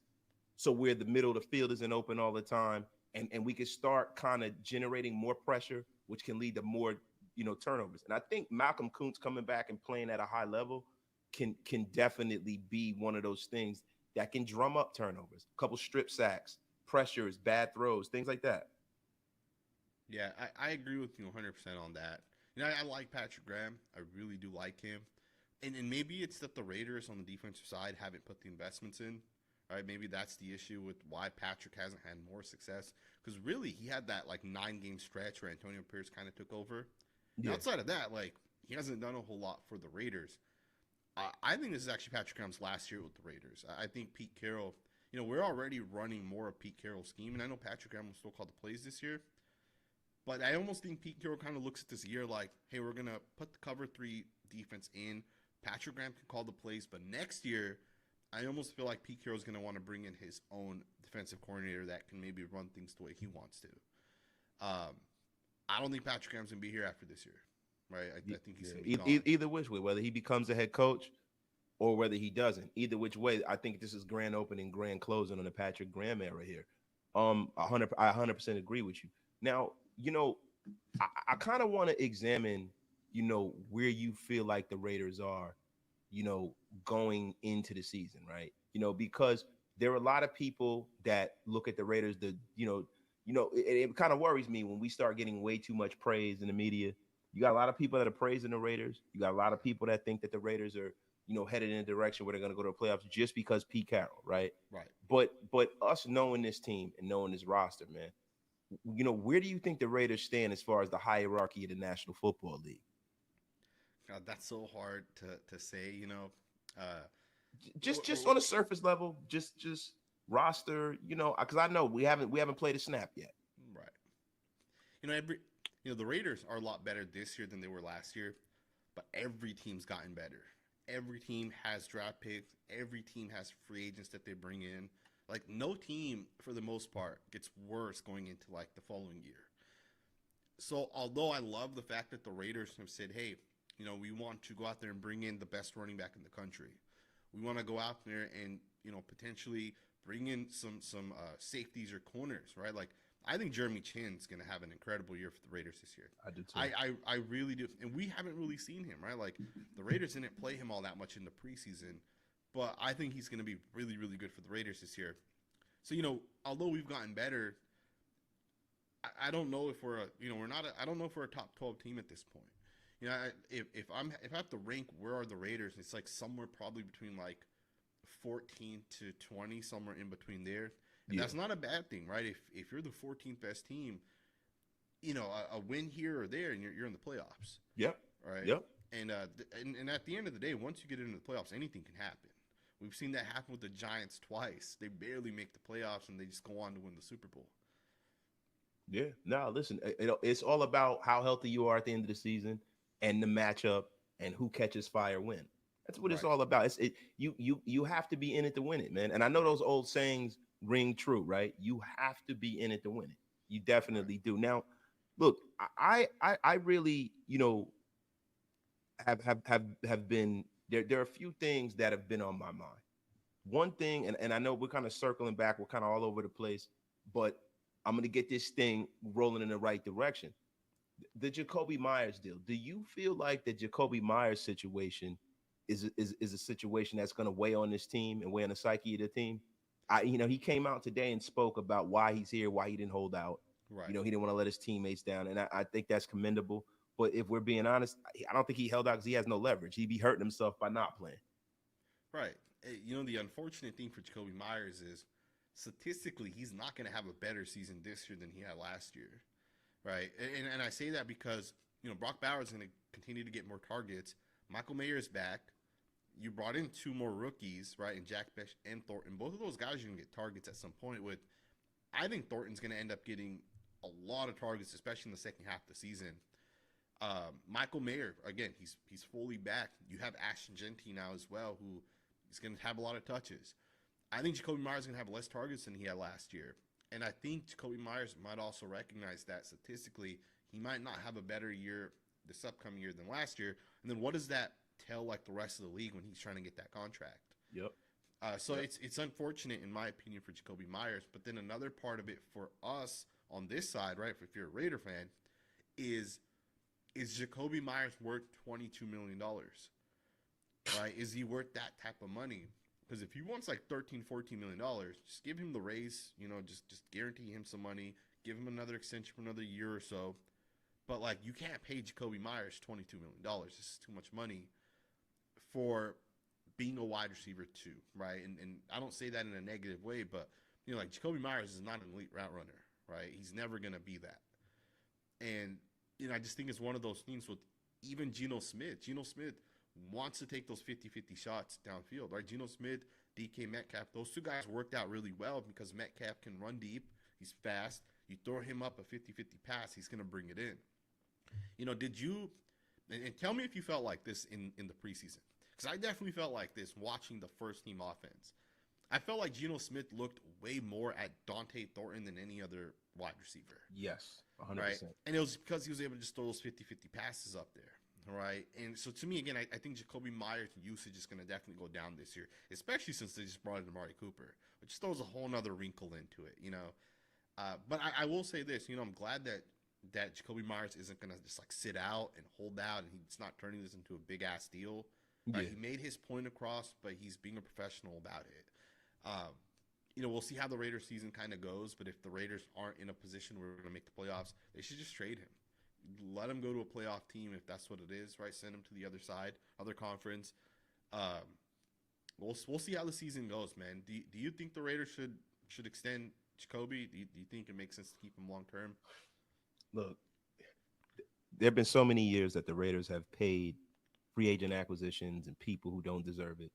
so where the middle of the field isn't open all the time and we can start kind of generating more pressure, which can lead to more, turnovers. And I think Malcolm Kuntz coming back and playing at a high level can definitely be one of those things that can drum up turnovers, a couple strip sacks, pressures, bad throws, things like that. Yeah, I agree with you 100% on that. I like Patrick Graham. I really do like him. And maybe it's that the Raiders on the defensive side haven't put the investments in. Right? Maybe that's the issue with why Patrick hasn't had more success. Because really, he had that like 9 game stretch where Antonio Pierce kind of took over. And Yeah. outside of that, like he hasn't done a whole lot for the Raiders. I think this is actually Patrick Graham's last year with the Raiders. I think Pete Carroll, we're already running more of Pete Carroll's scheme, and I know Patrick Graham will still call the plays this year. But I almost think Pete Carroll kind of looks at this year like, hey, we're going to put the cover 3 defense in. Patrick Graham can call the plays. But next year, I almost feel like Pete Carroll's going to want to bring in his own defensive coordinator that can maybe run things the way he wants to. I don't think Patrick Graham's going to be here after this year. Right? I think he's going to be gone. Either which way, whether he becomes a head coach or whether he doesn't, either which way, I think this is grand opening, grand closing on the Patrick Graham era here. I 100% agree with you. Now, I kind of want to examine, where you feel like the Raiders are, going into the season, right? Because there are a lot of people that look at the Raiders, it kind of worries me when we start getting way too much praise in the media. You got a lot of people that are praising the Raiders. You got a lot of people that think that the Raiders are, headed in a direction where they're going to go to the playoffs just because Pete Carroll, right? Right. But us knowing this team and knowing this roster, man, where do you think the Raiders stand as far as the hierarchy of the National Football League? God, that's so hard to say, Just on a surface level, just roster, because I know we haven't played a snap yet. Right. The Raiders are a lot better this year than they were last year, but every team's gotten better. Every team has draft picks. Every team has free agents that they bring in. Like no team, for the most part, gets worse going into like the following year. So although I love the fact that the Raiders have said, hey, we want to go out there and bring in the best running back in the country. We want to go out there and potentially bring in some safeties or corners, right? Like I think Jeremy Chinn's going to have an incredible year for the Raiders this year. I do too. I really do, and we haven't really seen him, right? Like the Raiders didn't play him all that much in the preseason. But I think he's going to be really, really good for the Raiders this year. So, although we've gotten better, I don't know if we're I don't know if we're a top 12 team at this point. If I have to rank where are the Raiders, it's like somewhere probably between like 14 to 20, somewhere in between there. And that's not a bad thing, right? If you're the 14th best team, a win here or there, and you're in the playoffs. Yep. Right. Yep. And at the end of the day, once you get into the playoffs, anything can happen. We've seen that happen with the Giants twice. They barely make the playoffs, and they just go on to win the Super Bowl. Yeah. No, listen, it's all about how healthy you are at the end of the season and the matchup and who catches fire when. That's what it's all about. You have to be in it to win it, man. And I know those old sayings ring true, right? You have to be in it to win it. You definitely do. Now, look, I really, have been there. There are a few things that have been on my mind. One thing, and I know we're kind of circling back, we're kind of all over the place, but I'm going to get this thing rolling in the right direction. The Jacoby Myers deal. Do you feel like the Jacoby Myers situation is a situation that's going to weigh on this team and weigh on the psyche of the team? He came out today and spoke about why he's here, why he didn't hold out. Right. He didn't want to let his teammates down, and I think that's commendable. But if we're being honest, I don't think he held out because he has no leverage. He'd be hurting himself by not playing. Right. The unfortunate thing for Jacoby Myers is statistically he's not going to have a better season this year than he had last year. Right. And I say that because, Brock Bowers is going to continue to get more targets. Michael Mayer is back. You brought in 2 more rookies, right, and Jack Besh and Thornton. Both of those guys are going to get targets at some point. I think Thornton's going to end up getting a lot of targets, especially in the second half of the season. Michael Mayer, again, he's fully back. You have Ashton Genty now as well, who is going to have a lot of touches. I think Jacoby Myers is going to have less targets than he had last year. And I think Jacoby Myers might also recognize that statistically he might not have a better year this upcoming year than last year. And then what does that tell like the rest of the league when he's trying to get that contract? Yep. So Yep. it's unfortunate in my opinion for Jacoby Myers, but then another part of it for us on this side, right? If you're a Raider fan, is is Jacoby Myers worth $22 million? Right? Is he worth that type of money? Because if he wants like 13, $14 million, just give him the raise. Just guarantee him some money. Give him another extension for another year or so. But like, you can't pay Jacoby Myers $22 million. This is too much money for being a wide receiver too, right? And I don't say that in a negative way, but like Jacoby Myers is not an elite route runner, right? He's never gonna be that. And I just think it's one of those things with even Geno Smith. Geno Smith wants to take those 50-50 shots downfield, right? Geno Smith, DK Metcalf, those two guys worked out really well because Metcalf can run deep. He's fast. You throw him up a 50-50 pass, he's going to bring it in. Did you, and tell me if you felt like this in the preseason, because I definitely felt like this watching the first team offense. I felt like Geno Smith looked way more at Dante Thornton than any other wide receiver, Yes, right? 100%. And it was because he was able to just throw those 50-50 passes up there, right? And so to me, again, I think Jacoby Myers' usage is going to definitely go down this year, especially since they just brought in Amari Cooper, which throws a whole nother wrinkle into it. But I will say this, I'm glad that Jacoby Myers isn't going to just like sit out and hold out, and he's not turning this into a big ass deal. Right? Yeah. He made his point across, but he's being a professional about it. Um, we'll see how the Raiders season kind of goes, but if the Raiders aren't in a position where we're going to make the playoffs, they should just trade him. Let him go to a playoff team if that's what it is, right? Send him to the other side, other conference. Um, we'll see how the season goes, man. Do you think the Raiders should extend Jacoby? Do you think it makes sense to keep him long term? Look, there have been so many years that the Raiders have paid free agent acquisitions and people who don't deserve it.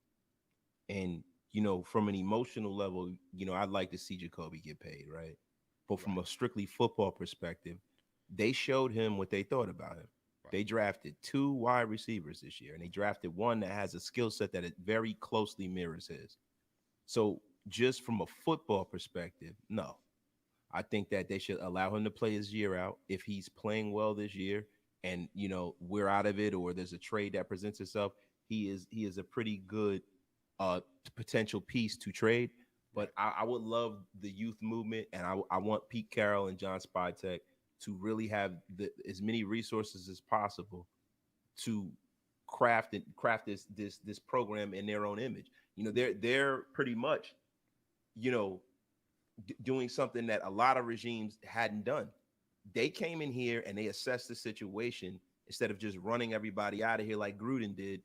And, from an emotional level, I'd like to see Jacoby get paid, right? But from Right, a strictly football perspective, they showed him what they thought about him. right, They drafted two wide receivers this year, and they drafted one that has a skill set that it very closely mirrors his. So, just from a football perspective, no. I think that they should allow him to play his year out. If he's playing well this year and we're out of it or there's a trade that presents itself, he is a pretty good uh potential piece to trade. right. But I would love the youth movement, and I want Pete Carroll and John Spytek to really have as many resources as possible to craft this program in their own image. They're pretty much, you know, doing something that a lot of regimes hadn't done. They came in here and they assessed the situation instead of just running everybody out of here like Gruden did.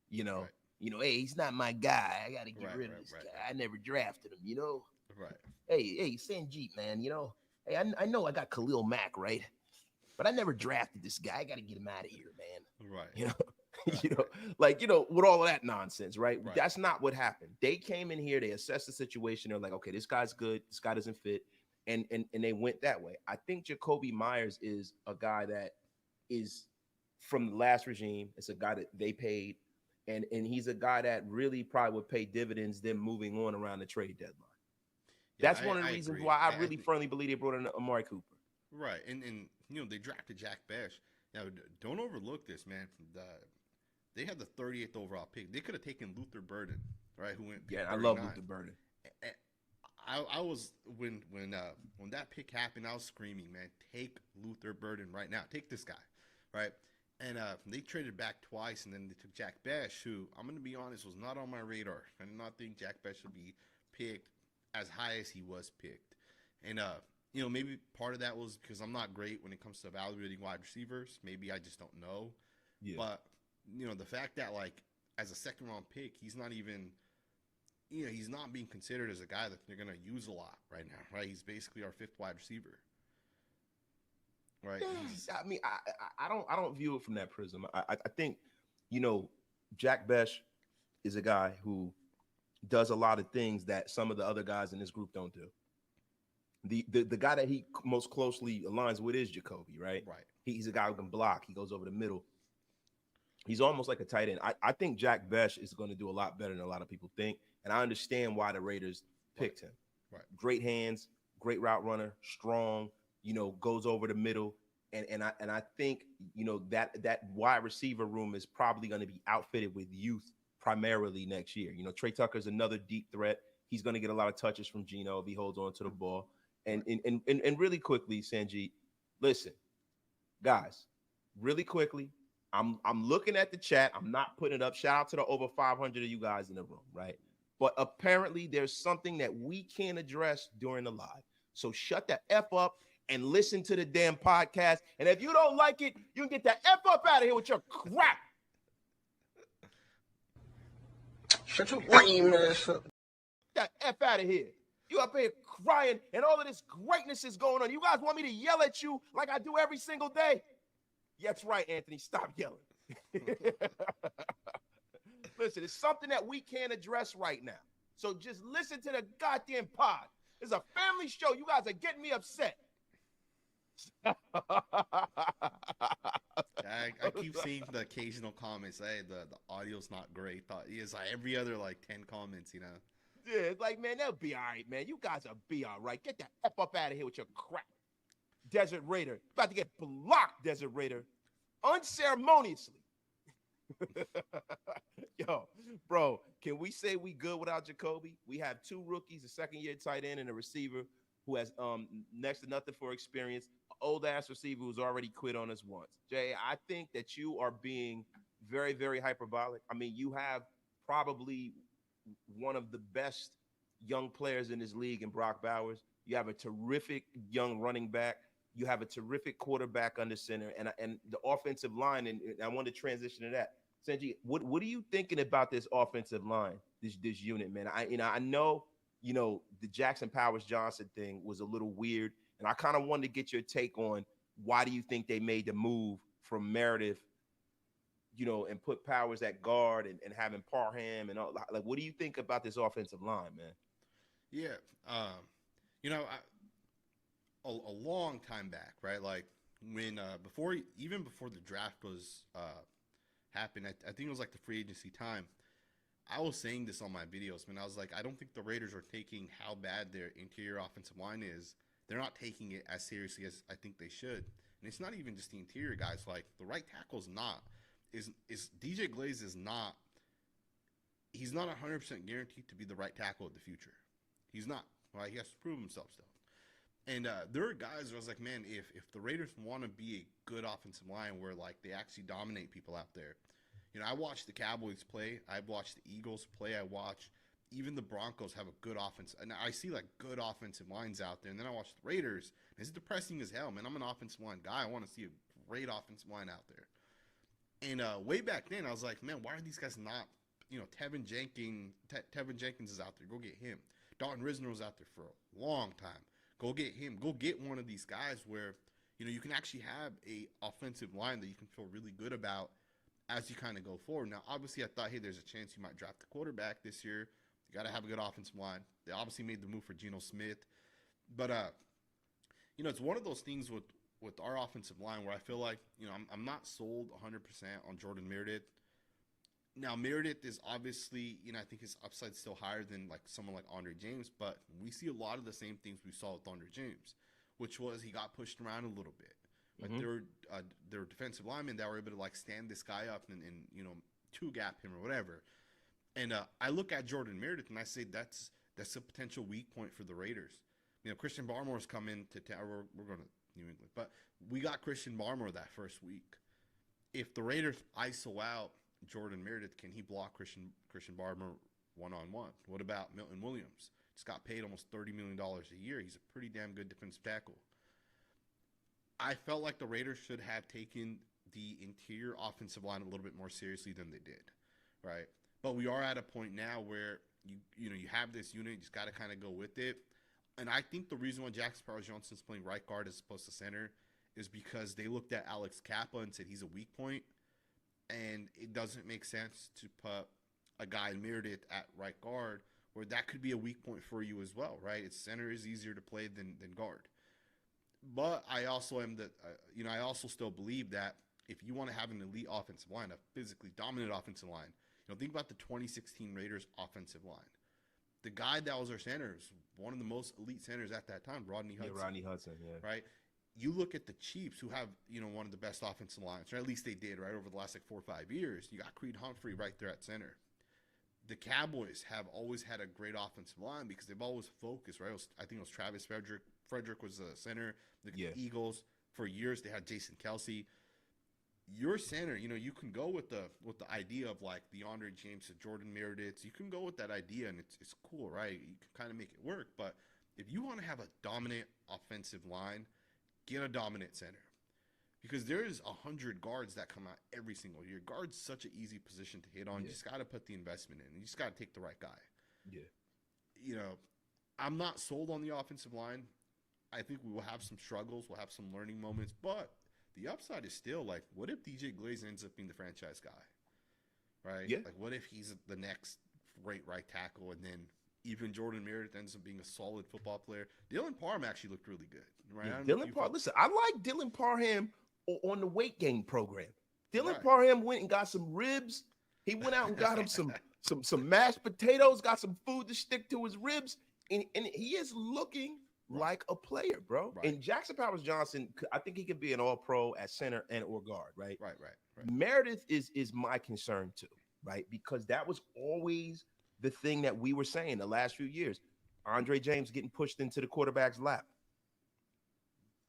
You know, Right, hey, he's not my guy. I got to get right, rid of right, this right, guy. I never drafted him. right, Hey, Sanjit, man. Hey, I know I got Khalil Mack, right? But I never drafted this guy. I got to get him out of here, man. right, You know, right, you know, right, like with all of that nonsense, right? right. That's not what happened. They came in here, they assessed the situation. They're like, okay, this guy's good. This guy doesn't fit, and they went that way. I think Jacoby Myers is a guy that is from the last regime. It's a guy that they paid, and he's a guy that really probably would pay dividends them moving on around the trade deadline. Yeah, That's one of the I reasons agree. why I I really think firmly believe they brought in Amari Cooper. right, and they drafted Jack Bash. Now, don't overlook this, man. They had the 38th overall pick. They could have taken Luther Burden, right, who went Yeah, pick and I love 39. Luther Burden. I was when that pick happened, I was screaming, man, take Luther Burden right now. Take this guy, right? And they traded back twice, and then they took Jack Bash, who I'm going to be honest was not on my radar. I did not think Jack Bash would be picked as high as he was picked. And maybe part of that was because I'm not great when it comes to evaluating wide receivers. Maybe I just don't know. Yeah. But the fact that like as a second round pick, he's not even he's not being considered as a guy that they're going to use a lot right now, right? He's basically our fifth wide receiver, right? I mean, I don't view it from that prism. I think, Jack Besh is a guy who does a lot of things that some of the other guys in this group don't do. The guy that he most closely aligns with is Jacoby, right? Right. He's a guy who can block. He goes over the middle. He's almost like a tight end. I think Jack Besh is going to do a lot better than a lot of people think, and I understand why the Raiders picked him. Right. Great hands, great route runner, strong. Goes over the middle, and I think that wide receiver room is probably going to be outfitted with youth primarily next year. You know, Trey Tucker's another deep threat. He's going to get a lot of touches from Geno if he holds on to the ball. And really quickly, Sanjit, listen, guys, really quickly, I'm looking at the chat. I'm not putting it up. Shout out to the over 500 of you guys in the room, right? But apparently there's something that we can't address during the live. So shut the F up and listen to the damn podcast. And if you don't like it, you can get the F up out of here with your crap. Shut your lame ass up. Get the F out of here. You up here crying and all of this greatness is going on. You guys want me to yell at you like I do every single day? That's right, Anthony. Stop yelling. Listen, it's something that we can't address right now. So just listen to the goddamn pod. It's a family show. You guys are getting me upset. I keep seeing the occasional comments. Hey, the audio's not great. It's like every other like 10 comments, you know. Yeah, it's like, man, they'll be all right, man. You guys will be all right. Get the F up out of here with your crap. Desert Raider. About to get blocked, Desert Raider. Unceremoniously. Yo, bro, can we say we good without Jacoby? We have two rookies, a second-year tight end and a receiver who has next to nothing for experience, an old-ass receiver who's already quit on us once. Jay, I think that you are being very, very hyperbolic. I mean, you have probably one of the best young players in this league in Brock Bowers. You have a terrific young running back. You have a terrific quarterback under center and the offensive line. And I want to transition to that. Sanjay, what are you thinking about this offensive line, this unit, man? I know, the Jackson Powers Johnson thing was a little weird. And I kind of wanted to get your take on why do you think they made the move from Meredith, and put Powers at guard and having Parham and all. Like, what do you think about this offensive line, man? Yeah. A long time back, right? Like when before the draft was happened, I think it was like the free agency time. I was saying this on my videos, man. I was like, I don't think the Raiders are taking how bad their interior offensive line is. They're not taking it as seriously as I think they should. And it's not even just the interior guys. Like the right tackle's not is DJ Glaze is not. He's not 100% guaranteed to be the right tackle of the future. He's not. Right? He has to prove himself still. And there are guys where I was like, man, if the Raiders want to be a good offensive line where like they actually dominate people out there, I watched the Cowboys play, I watched the Eagles play, I watched even the Broncos have a good offense, and I see like good offensive lines out there. And then I watch the Raiders, and it's depressing as hell, man. I'm an offensive line guy. I want to see a great offensive line out there. And way back then, I was like, man, why are these guys not? Tevin Jenkins is out there. Go get him. Dalton Risner was out there for a long time. Go get him. Go get one of these guys where, you can actually have a offensive line that you can feel really good about as you kind of go forward. Now, obviously, I thought, hey, there's a chance you might draft the quarterback this year. You got to have a good offensive line. They obviously made the move for Geno Smith. But, it's one of those things with our offensive line where I feel like, I'm not sold 100% on Jordan Meredith. Now, Meredith is obviously, I think his upside's still higher than like someone like Andre James, but we see a lot of the same things we saw with Andre James, which was he got pushed around a little bit. Like there were defensive linemen that were able to like stand this guy up and two gap him or whatever. And I look at Jordan Meredith and I say that's a potential weak point for the Raiders. Christian Barmore's come in to we're going to New England, but we got Christian Barmore that first week. If the Raiders ISO out Jordan Meredith, can he block Christian Barmore one-on-one? What about Milton Williams? Just got paid almost $30 million a year. He's a pretty damn good defensive tackle. I felt like the Raiders should have taken the interior offensive line a little bit more seriously than they did, right? But we are at a point now where you have this unit, you just got to kind of go with it. And I think the reason why Jackson Powers Johnson's playing right guard as opposed to center is because they looked at Alex Kappa and said he's a weak point. And it doesn't make sense to put a guy in Meredith at right guard where that could be a weak point for you as well, right? It's center is easier to play than guard. But I also am I also still believe that if you want to have an elite offensive line, a physically dominant offensive line, think about the 2016 Raiders offensive line. The guy that was our center is one of the most elite centers at that time, Rodney Hudson. Yeah, Rodney Hudson, yeah. Right? You look at the Chiefs, who have one of the best offensive lines, or at least they did, right, over the last like 4 or 5 years. You got Creed Humphrey right there at center. the Cowboys have always had a great offensive line because they've always focused, right? I think it was Travis Frederick. Frederick was the center. The Yeah. Eagles, for years, they had Jason Kelsey. Your center, you can go with the idea of like the Andre James, the Jordan Meredith. You can go with that idea, and it's cool, right? You can kind of make it work. But if you want to have a dominant offensive line, get a dominant center. Because there's 100 guards that come out every single year. Guard's such an easy position to hit on. You just got to put the investment in. You just got to take the right guy. Yeah. I'm not sold on the offensive line. I think we will have some struggles. We'll have some learning moments. But the upside is still, like, what if DJ Glaze ends up being the franchise guy? Right? Yeah. Like, what if he's the next great right tackle, and then even Jordan Meredith ends up being a solid football player? Dylan Parham actually looked really good. Right? Yeah, Dylan Parham. Listen, I like Dylan Parham on the weight gain program. Dylan Parham went and got some ribs. He went out and got him some mashed potatoes, got some food to stick to his ribs, and he is looking like a player, bro. Right. And Jackson Powers Johnson, I think he could be an all-pro at center and or guard, right? Right. Meredith is my concern too, right? Because that was always the thing that we were saying the last few years. Andre James getting pushed into the quarterback's lap.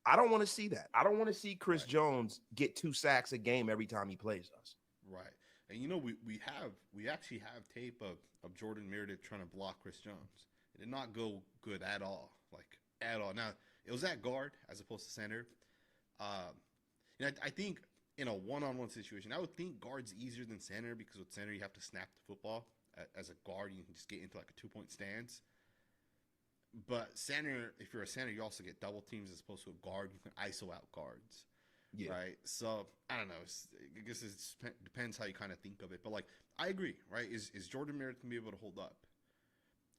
I don't want to see that. I don't want to see Chris Jones get 2 sacks a game every time he plays us. Right. And we actually have tape of Jordan Meredith trying to block Chris Jones. It did not go good at all. Like, at all. Now, it was at guard as opposed to center. I think in a one-on-one situation, I would think guard's easier than center because with center you have to snap the football. As a guard, you can just get into like a 2-point stance. But center, if you're a center, you also get double teams as opposed to a guard. You can ISO out guards. Yeah. Right? So, I don't know. I guess it depends how you kind of think of it. But, like, I agree, right? Is Jordan Meredith going to be able to hold up?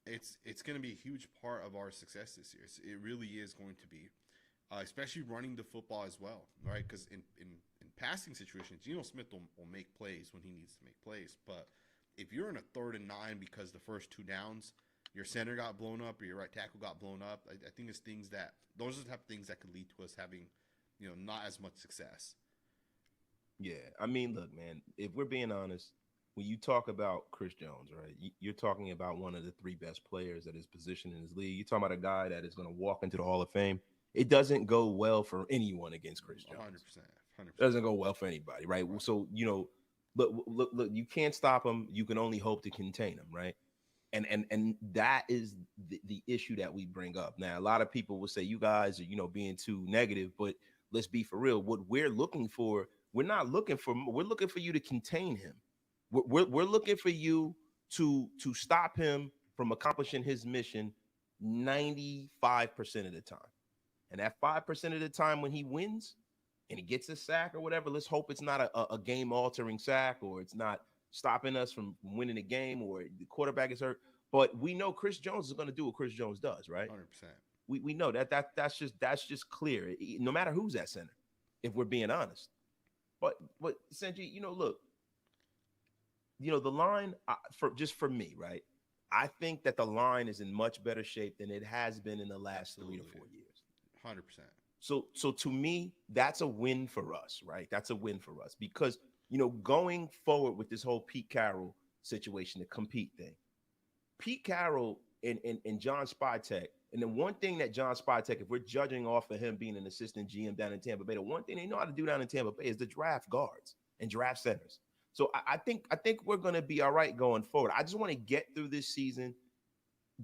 It's going to be a huge part of our success this year. It really is going to be, especially running the football as well, right? Because in passing situations, Geno Smith will make plays when he needs to make plays. But if you're in a 3rd and 9 because the first 2 downs, your center got blown up or your right tackle got blown up, I think it's those are the type of things that could lead to us having, not as much success. Yeah. I mean, look, man, if we're being honest, when you talk about Chris Jones, right, you're talking about one of the 3 best players at his position in his league. You're talking about a guy that is going to walk into the Hall of Fame. It doesn't go well for anyone against Chris Jones. 100%. It doesn't go well for anybody, right? So, look, you can't stop him. You can only hope to contain him, right? And that is the issue that we bring up. Now, a lot of people will say you guys are, being too negative, but let's be for real. What we're looking for, we're looking for you to contain him. We're looking for you to stop him from accomplishing his mission 95% of the time. And that 5% of the time when he wins and he gets a sack or whatever, let's hope it's not a game-altering sack, or it's not stopping us from winning a game, or the quarterback is hurt. But we know Chris Jones is going to do what Chris Jones does, right? 100%. We know that's just clear, no matter who's at center, if we're being honest. But Sanjit, look, the line, for me, right? I think that the line is in much better shape than it has been in the last 3 to 4 years. 100%. So to me, that's a win for us, right? That's a win for us because, going forward with this whole Pete Carroll situation, the compete thing, Pete Carroll and John Spytek, and the one thing that John Spytek, if we're judging off of him being an assistant GM down in Tampa Bay, the one thing they know how to do down in Tampa Bay is to draft guards and draft centers. So I think we're going to be all right going forward. I just want to get through this season,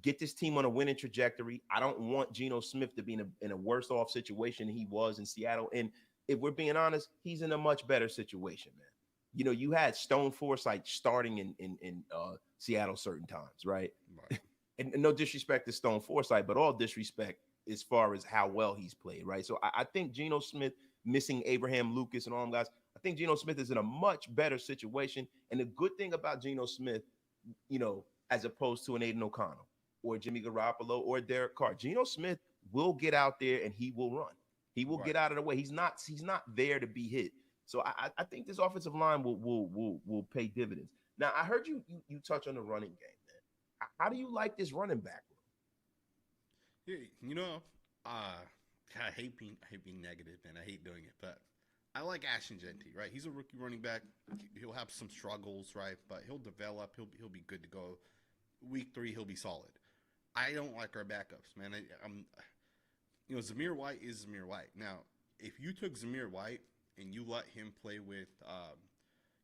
get this team on a winning trajectory. I don't want Geno Smith to be in a worse off situation than he was in Seattle. And if we're being honest, he's in a much better situation, man. You had Stone Forsythe starting in Seattle certain times, right? And no disrespect to Stone Forsythe, but all disrespect as far as how well he's played, right? So I think Geno Smith missing Abraham Lucas and all them guys, I think Geno Smith is in a much better situation. And the good thing about Geno Smith, as opposed to an Aiden O'Connell or Jimmy Garoppolo or Derek Carr, Geno Smith will get out there and he will run. He will get out of the way. He's not there to be hit. So I think this offensive line will pay dividends. Now, I heard you touch on the running game, man. How do you like this running back room? Yeah, I hate being negative, and I hate doing it, but I like Ashton Genty, right? He's a rookie running back. He'll have some struggles, right? But he'll develop. He'll be good to go. Week 3, he'll be solid. I don't like our backups, man. I'm, Zamir White is Zamir White. Now, if you took Zamir White and you let him play with,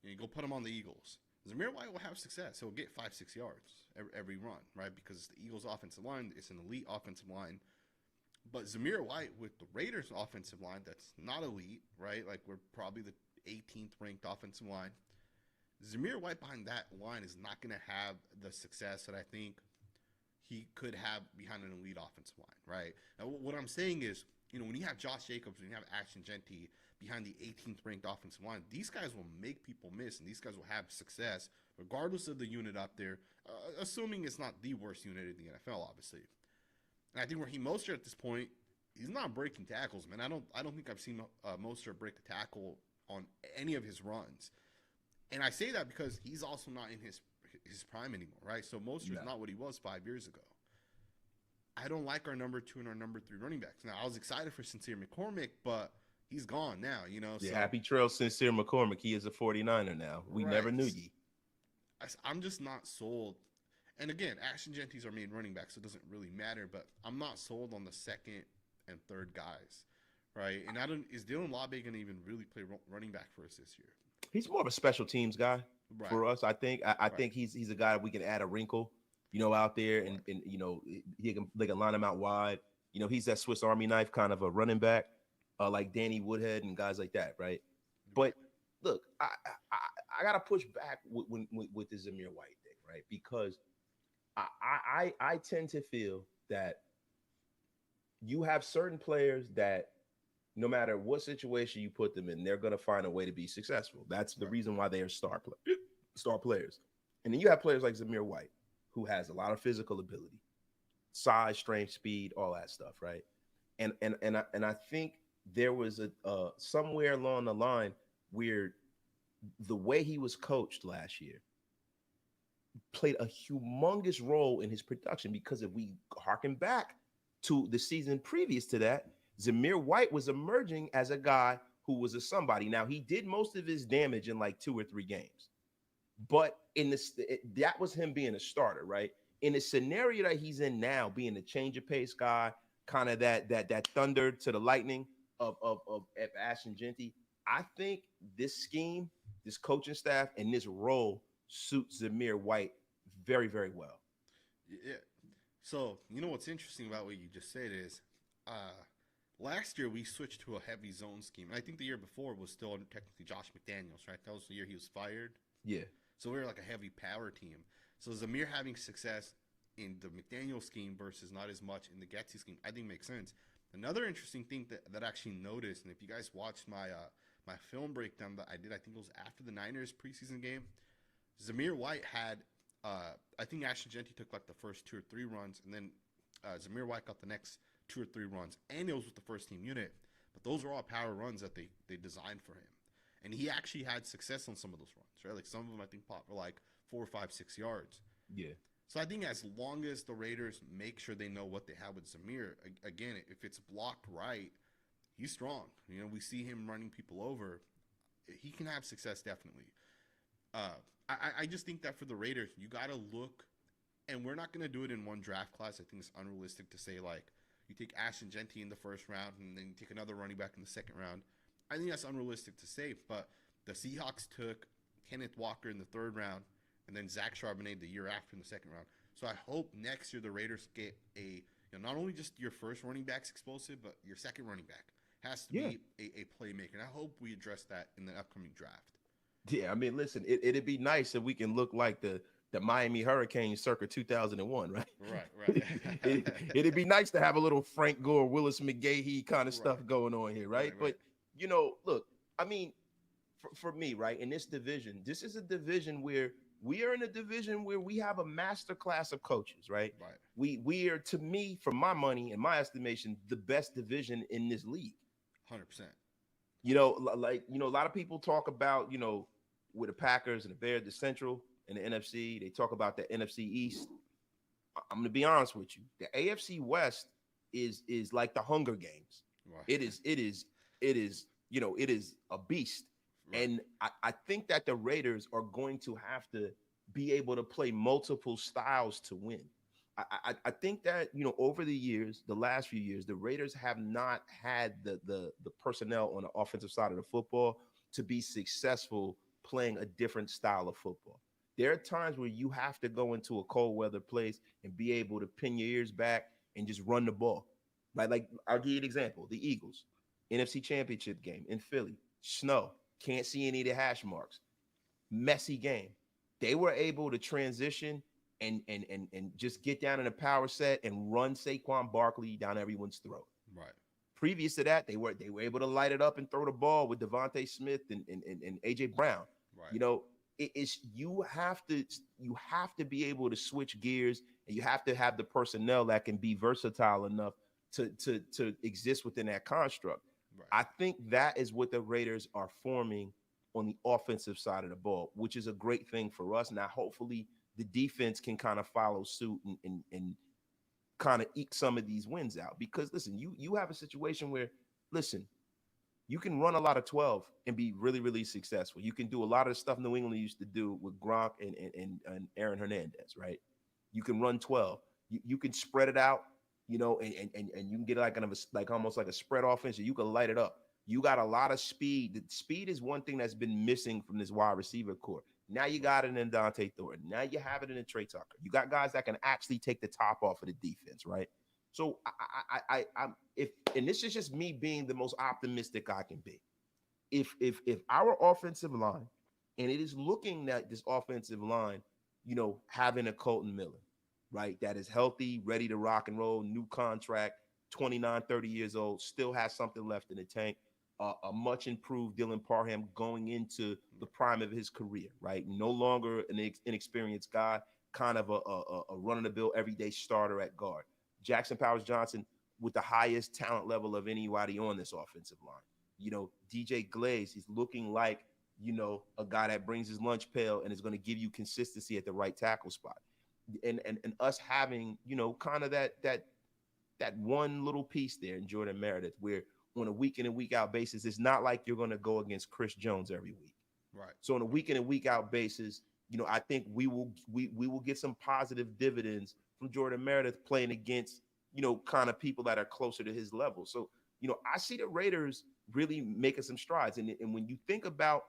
you go put him on the Eagles, Zamir White will have success. He'll get 5-6 yards every run, right? Because the Eagles' offensive line, it's an elite offensive line. But Zamir White with the Raiders' offensive line, that's not elite, right? Like, we're probably the 18th ranked offensive line. Zamir White behind that line is not going to have the success that I think he could have behind an elite offensive line, right? Now, what I'm saying is, when you have Josh Jacobs and you have Ashton Genty behind the 18th ranked offensive line, these guys will make people miss, and these guys will have success regardless of the unit up there, assuming it's not the worst unit in the NFL, obviously. And I think Raheem Mostert at this point, he's not breaking tackles, man. I don't think I've seen Mostert break a tackle on any of his runs. And I say that because he's also not in his prime anymore, right? So Mostert's not what he was 5 years ago. I don't like our number 2 and our number 3 running backs. Now, I was excited for Sincere McCormick, but he's gone now, Yeah, so, happy trail, Sincere McCormick. He is a 49er now. We never knew ye. I'm just not sold. And again, Ashton Genty's our main running back, so it doesn't really matter. But I'm not sold on the second and third guys, right? And is Dylan Labe going to even really play running back for us this year? He's more of a special teams guy for us, I think. I think he's a guy we can add a wrinkle, out there, and they can line him out wide. He's that Swiss Army knife kind of a running back, like Danny Woodhead and guys like that, right? But look, I got to push back with the Zamir White thing, right? Because I tend to feel that you have certain players that no matter what situation you put them in, they're going to find a way to be successful. That's the reason why they are star players. And then you have players like Zamir White, who has a lot of physical ability, size, strength, speed, all that stuff, right? And I think there was a somewhere along the line where the way he was coached last year played a humongous role in his production, because if we harken back to the season previous to that, Zamir White was emerging as a guy who was a somebody. Now, he did most of his damage in like 2 or 3 games, but that was him being a starter, right? In the scenario that he's in now, being a change of pace guy, kind of that thunder to the lightning of Ashton Genty, I think this scheme, this coaching staff, and this role suits Zamir White very, very well. Yeah. So, what's interesting about what you just said is, last year we switched to a heavy zone scheme. And I think the year before was still technically Josh McDaniels, right? That was the year he was fired. Yeah. So we were like a heavy power team. So Zamir having success in the McDaniel scheme versus not as much in the Getsy scheme, I think makes sense. Another interesting thing that I actually noticed, and if you guys watched my my film breakdown that I did, I think it was after the Niners preseason game, Zamir White had, I think Ashton Genty took like the first 2 or 3 runs, and then Zamir White got the next 2 or 3 runs, and it was with the first team unit. But those were all power runs that they designed for him. And he actually had success on some of those runs, right? Like some of them I think popped for like 4, 5, 6 yards. Yeah. So I think as long as the Raiders make sure they know what they have with Zamir, again, if it's blocked right, he's strong. We see him running people over. He can have success, definitely. I just think that for the Raiders, you got to look, and we're not going to do it in one draft class. I think it's unrealistic to say, like, you take Ashton Genty in the first round and then you take another running back in the second round. I think that's unrealistic to say, but the Seahawks took Kenneth Walker in the third round and then Zach Charbonnet the year after in the second round. So I hope next year the Raiders get not only just your first running back's explosive, but your second running back has to be a playmaker. And I hope we address that in the upcoming draft. Yeah, I mean, listen, it'd be nice if we can look like the Miami Hurricanes circa 2001, right? Right. It'd be nice to have a little Frank Gore, Willis McGahee kind of stuff going on here, right? But, look, I mean, for me, right, in this division, this is a division where we are in a division where we have a master class of coaches, right? We are, to me, for my money and my estimation, the best division in this league. 100%. A lot of people talk about, with the Packers and the Bears, the Central and the NFC, they talk about the NFC East. I'm going to be honest with you. The AFC West is like the Hunger Games. Right. It is, it is a beast. Right. And I think that the Raiders are going to have to be able to play multiple styles to win. I think that over the years, the last few years, the Raiders have not had the personnel on the offensive side of the football to be successful playing a different style of football. There are times where you have to go into a cold weather place and be able to pin your ears back and just run the ball. Right? Like I'll give you an example: the Eagles, NFC Championship game in Philly, snow, can't see any of the hash marks, messy game. They were able to transition and just get down in a power set and run Saquon Barkley down everyone's throat. Right. Previous to that, they were able to light it up and throw the ball with Devontae Smith and AJ Brown. Right. It's you have to be able to switch gears, and you have to have the personnel that can be versatile enough to exist within that construct. Right. I think that is what the Raiders are forming on the offensive side of the ball, which is a great thing for us. Now, hopefully, the defense can kind of follow suit and kind of eke some of these wins out. Because listen, you have a situation where, listen, you can run a lot of 12 and be really, really successful. You can do a lot of the stuff New England used to do with Gronk and Aaron Hernandez, right? You can run 12. You can spread it out, and you can get like almost like a spread offense, and you can light it up. You got a lot of speed. The speed is one thing that's been missing from this wide receiver core. Now you got it in Dante Thornton. Now you have it in Trey Tucker. You got guys that can actually take the top off of the defense, right? So I'm and this is just me being the most optimistic I can be. If our offensive line, and it is looking at this offensive line, having a Colton Miller, right, that is healthy, ready to rock and roll, new contract, 29, 30 years old, still has something left in the tank. A much improved Dylan Parham going into the prime of his career, right? No longer an inexperienced guy, kind of a run-of-the-mill everyday starter at guard. Jackson Powers Johnson with the highest talent level of anybody on this offensive line. DJ Glaze, he's looking like, a guy that brings his lunch pail and is going to give you consistency at the right tackle spot. And us having, kind of that one little piece there in Jordan Meredith, where on a week in and week out basis, it's not like you're going to go against Chris Jones every week. Right. So on a week in and week out basis, I think we will get some positive dividends from Jordan Meredith playing against, kind of people that are closer to his level. So, I see the Raiders really making some strides. And when you think about,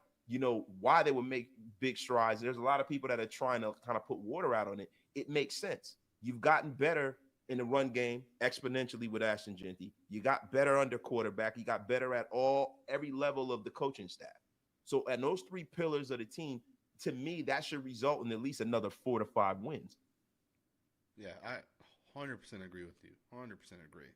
why they would make big strides, there's a lot of people that are trying to kind of put water out on it. It makes sense. You've gotten better in the run game exponentially with Ashton Genty. You got better under quarterback. You got better at every level of the coaching staff. So at those three pillars of the team, to me, that should result in at least another 4 to 5 wins. Yeah, I 100% agree with you. 100% agree.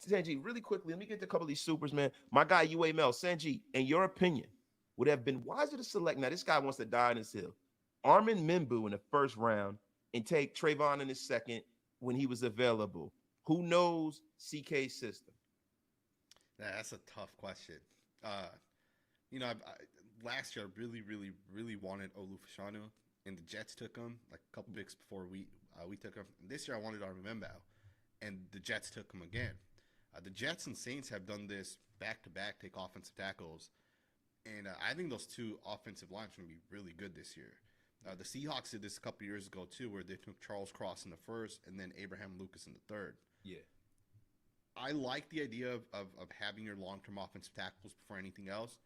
Sanjit, really quickly, let me get to a couple of these supers, man. My guy, UA Mel, Sanjit, in your opinion, would have been wiser to select, now this guy wants to die on his hill, Armin Mimbu in the first round and take Trayvon in the second when he was available? Who knows CK's system? That's a tough question. Last year I really, really, really wanted Olu Fashanu, and the Jets took him like a couple picks before we took him. This year I wanted Armin Membao, and the Jets took him again. The Jets and Saints have done this back-to-back, take offensive tackles, and I think those two offensive lines are going to be really good this year. The Seahawks did this a couple years ago, too, where they took Charles Cross in the first and then Abraham Lucas in the third. Yeah. I like the idea of having your long-term offensive tackles before anything else.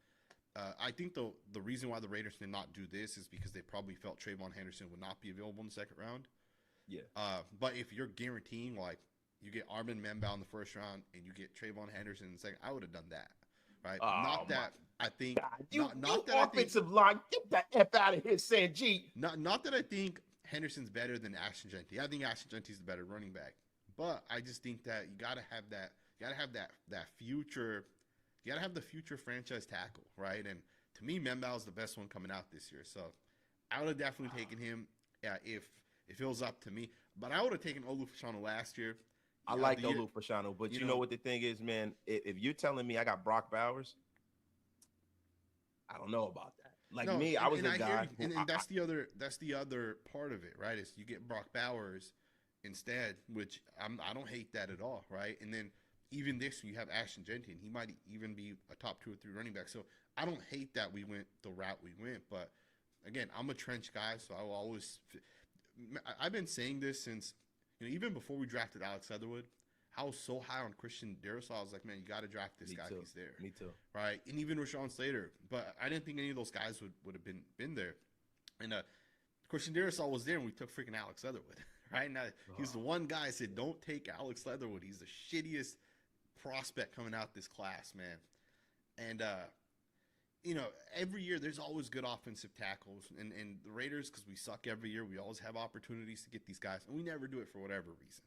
I think the reason why the Raiders did not do this is because they probably felt Trayvon Henderson would not be available in the second round. Yeah. But if you're guaranteeing, like, you get Armin Membao in the first round and you get Trayvon Henderson in the second, I would have done that. Right? Oh, not that I think God, not that offensive line, get the F out of here, Sanjit. Not that I think Henderson's better than Ashton Genty. I think Ashton Genty's the better running back. But I just think that you gotta have that future. You gotta have the future franchise tackle, right? And to me, Membao is the best one coming out this year. So I would have definitely taken him if it was up to me. But I would have taken Olu Fashanu last year. I like Olu Fashanu, but you know what the thing is, man? If you're telling me I got Brock Bowers, I don't know about that. I was the guy. And that's the other part of it, right? Is you get Brock Bowers instead, which I don't hate that at all, right? And then even this, you have Ashton Genty, and he might even be a top 2 or 3 running back. So I don't hate that we went the route we went, but again, I'm a trench guy, so I will always. I've been saying this since even before we drafted Alex Leatherwood. I was so high on Christian Darrisaw. I was like, man, you got to draft this guy if he's there. Me too. Right, and even Rashawn Slater, but I didn't think any of those guys would have been there. And Christian Darrisaw was there, and we took freaking Alex Leatherwood. Right now, he's the one guy I said, don't take Alex Leatherwood. He's the shittiest prospect coming out this class, man. And every year there's always good offensive tackles, and the Raiders, because we suck every year, we always have opportunities to get these guys, and we never do it for whatever reason.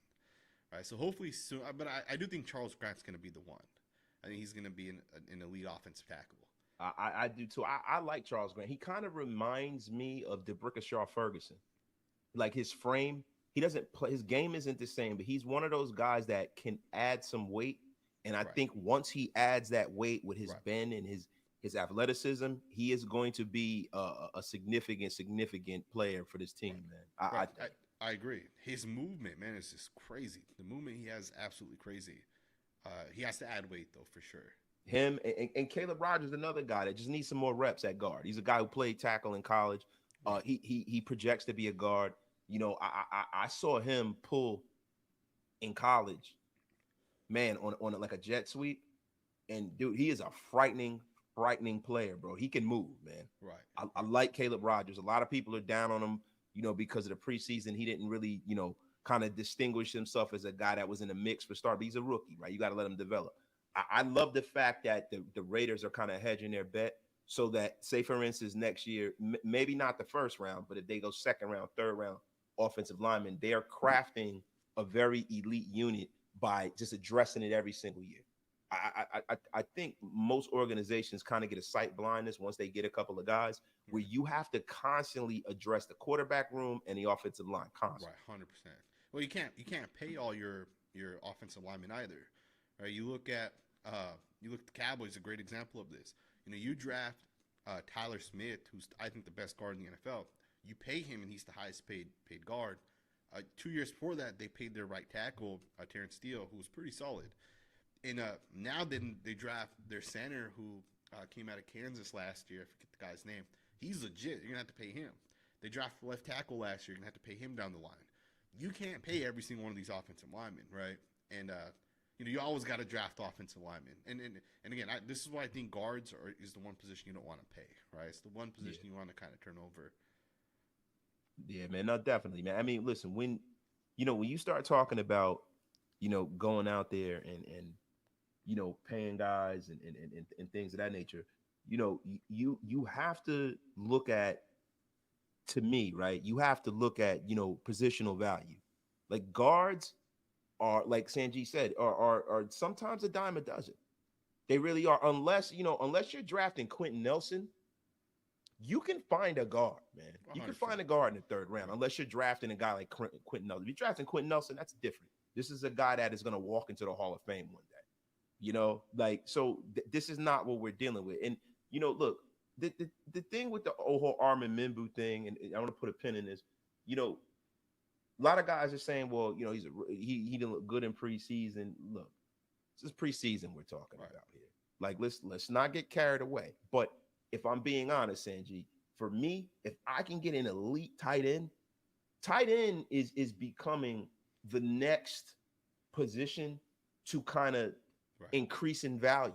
Right, so hopefully soon. But I do think Charles Grant's going to be the one. I think he's going to be an elite offensive tackle. I do too. I like Charles Grant. He kind of reminds me of DeBrickashaw Ferguson. Like his frame, he doesn't play. His game isn't the same, but he's one of those guys that can add some weight. And I think once he adds that weight with his bend and his athleticism, he is going to be a significant player for this team, man. I agree. His movement, man, is just crazy. The movement he has, absolutely crazy. He has to add weight, though, for sure. Him and Caleb Rogers, another guy that just needs some more reps at guard. He's a guy who played tackle in college. He projects to be a guard. I saw him pull in college, man, on like a jet sweep, and dude, he is a frightening player, bro. He can move, man. Right. I like Caleb Rogers. A lot of people are down on him. Because of the preseason, he didn't really, kind of distinguish himself as a guy that was in the mix for start. But he's a rookie, right? You got to let him develop. I love the fact that the Raiders are kind of hedging their bet so that, say, for instance, next year, maybe not the first round, but if they go second round, third round offensive linemen, they are crafting a very elite unit by just addressing it every single year. I think most organizations kind of get a sight blindness once they get a couple of guys where you have to constantly address the quarterback room and the offensive line constantly. Right, 100%. Well, you can't pay all your offensive linemen either. Right? You look at the Cowboys, a great example of this. You draft Tyler Smith, who's I think the best guard in the NFL. You pay him, and he's the highest paid guard. 2 years before that, they paid their right tackle, Terrence Steele, who was pretty solid. And now then they draft their center who came out of Kansas last year. I forget the guy's name. He's legit. You're going to have to pay him. They drafted left tackle last year. You're going to have to pay him down the line. You can't pay every single one of these offensive linemen, right? And, you always got to draft offensive linemen. And again, this is why I think guards is the one position you don't want to pay, right? It's the one position you want to kind of turn over. Yeah, man. No, definitely, man. I mean, listen, when you start talking about, going out there and paying guys and things of that nature, you have to look at, to me, right? You have to look at, positional value. Like guards are, like Sanjit said, are sometimes a dime a dozen. They really are. Unless you're drafting Quentin Nelson, you can find a guard, man. You can find a guard in the third round, unless you're drafting a guy like Quentin Nelson. If you're drafting Quentin Nelson, that's different. This is a guy that is going to walk into the Hall of Fame one day. This is not what we're dealing with. And, look, the thing with the whole Armin Mimbu thing, and I want to put a pin in this, a lot of guys are saying, well, he didn't look good in preseason. Look, this is preseason we're talking about here. Like, let's not get carried away. But if I'm being honest, Sanjit, for me, if I can get an elite tight end is becoming the next position to kind of increase in value.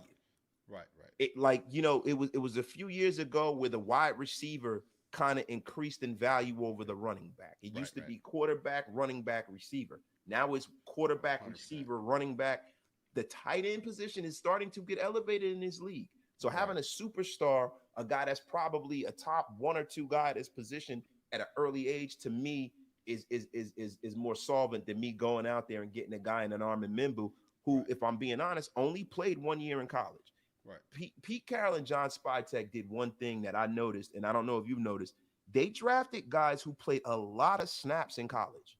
Right. It was a few years ago where the wide receiver kind of increased in value over the running back. It used to be quarterback, running back, receiver. Now it's quarterback, 100%. Receiver, running back. The tight end position is starting to get elevated in this league. So having a superstar, a guy that's probably a top one or two guy at his position at an early age, to me is more solvent than me going out there and getting a guy in an Armin Mimbu who, if I'm being honest, only played 1 year in college. Right. Pete Carroll and John Spytek did one thing that I noticed, and I don't know if you've noticed. They drafted guys who played a lot of snaps in college.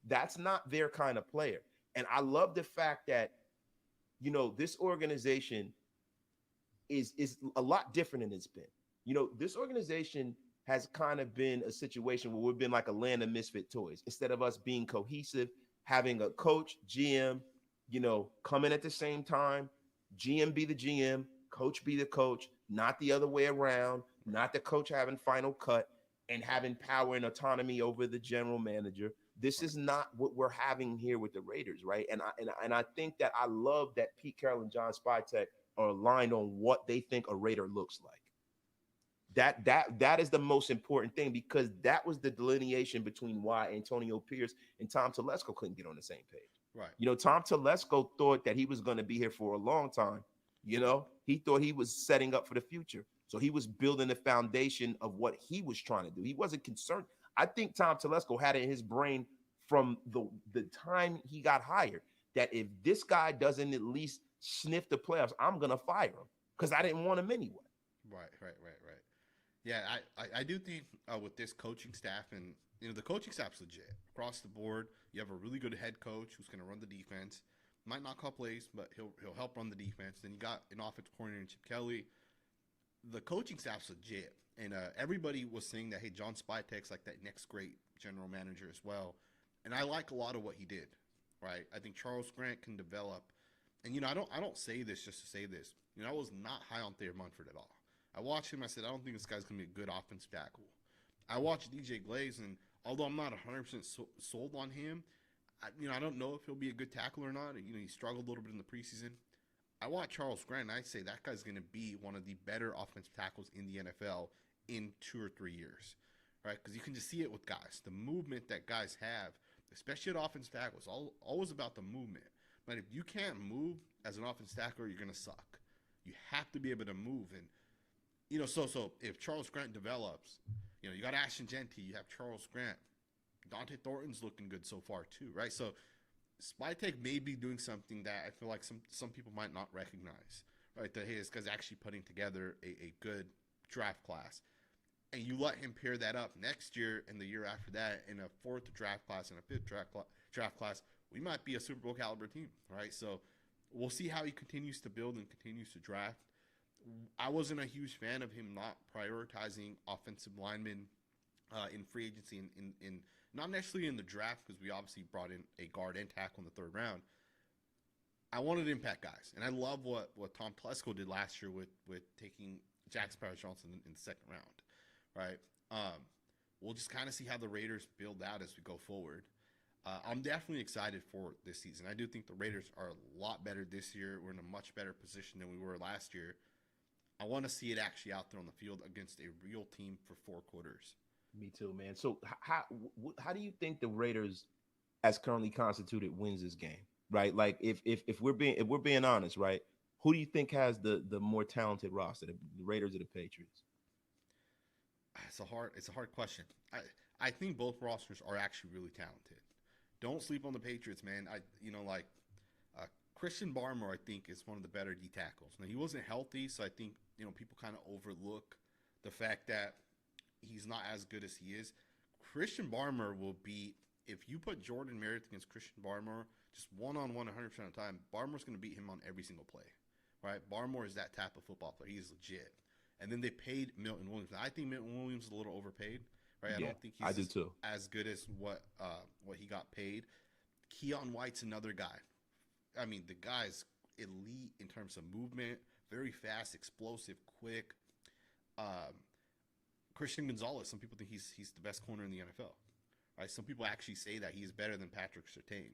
That's not their kind of player. And I love the fact that, this organization is a lot different than it's been. This organization has kind of been a situation where we've been like a land of misfit toys. Instead of us being cohesive, having a coach, GM, come in at the same time, GM be the GM, coach be the coach, not the other way around, not the coach having final cut and having power and autonomy over the general manager. This is not what we're having here with the Raiders, right? And I think that I love that Pete Carroll and John Spytek are aligned on what they think a Raider looks like. That is the most important thing, because that was the delineation between why Antonio Pierce and Tom Telesco couldn't get on the same page. Right. Tom Telesco thought that he was going to be here for a long time. He thought he was setting up for the future. So he was building the foundation of what he was trying to do. He wasn't concerned. I think Tom Telesco had it in his brain from the time he got hired that if this guy doesn't at least sniff the playoffs, I'm going to fire him, because I didn't want him anyway. Right. Yeah, I do think with this coaching staff, and the coaching staff's legit across the board. You have a really good head coach who's going to run the defense. Might not call plays, but he'll help run the defense. Then you got an offensive coordinator in Chip Kelly. The coaching staff's legit, and everybody was saying that, hey, John Spytek's like that next great general manager as well. And I like a lot of what he did. Right, I think Charles Grant can develop, and I don't say this just to say this. I was not high on Thayer Munford at all. I watched him. I said, I don't think this guy's going to be a good offensive tackle. I watched DJ Glaze, and although I'm not 100% sold on him, I don't know if he'll be a good tackle or not. He struggled a little bit in the preseason. I watch Charles Grant, and I say that guy's going to be one of the better offensive tackles in the NFL in 2 or 3 years, right? Because you can just see it with guys. The movement that guys have, especially at offensive tackles, always about the movement. But if you can't move as an offensive tackler, you're going to suck. You have to be able to move, and so if Charles Grant develops, you got Ashton Genty, you have Charles Grant, Dante Thornton's looking good so far too, right? So Spytek may be doing something that I feel like some people might not recognize, right? That, hey, this guy's actually putting together a good draft class, and you let him pair that up next year and the year after that in a 4th draft class and a 5th draft class, we might be a Super Bowl caliber team, right? So we'll see how he continues to build and continues to draft. I wasn't a huge fan of him not prioritizing offensive linemen in free agency, in not necessarily in the draft, because we obviously brought in a guard and tackle in the 3rd round. I wanted to impact guys, and I love what Tom Telesco did last year with taking Jack Sparrow-Johnson in the 2nd round, right? We'll just kind of see how the Raiders build out as we go forward. I'm definitely excited for this season. I do think the Raiders are a lot better this year. We're in a much better position than we were last year. I want to see it actually out there on the field against a real team for 4 quarters. Me too, man. So how do you think the Raiders, as currently constituted, wins this game? Right? Like if we're being honest, right? Who do you think has the more talented roster, the Raiders or the Patriots? It's a hard question. I think both rosters are actually really talented. Don't sleep on the Patriots, man. Christian Barmore, I think, is one of the better D tackles. Now, he wasn't healthy, so I think people kind of overlook the fact that he's not as good as he is. Christian Barmore will be, if you put Jordan Meredith against Christian Barmore, just one-on-one 100% of the time, Barmore's going to beat him on every single play, right? Barmore is that type of football player. He's legit. And then they paid Milton Williams. Now, I think Milton Williams is a little overpaid, right? Yeah, I don't think he's too. As good as what he got paid. Keon White's another guy. I mean, the guy's elite in terms of movement, very fast, explosive, quick. Christian Gonzalez, some people think he's the best corner in the NFL. Right? Some people actually say that he's better than Patrick Surtain,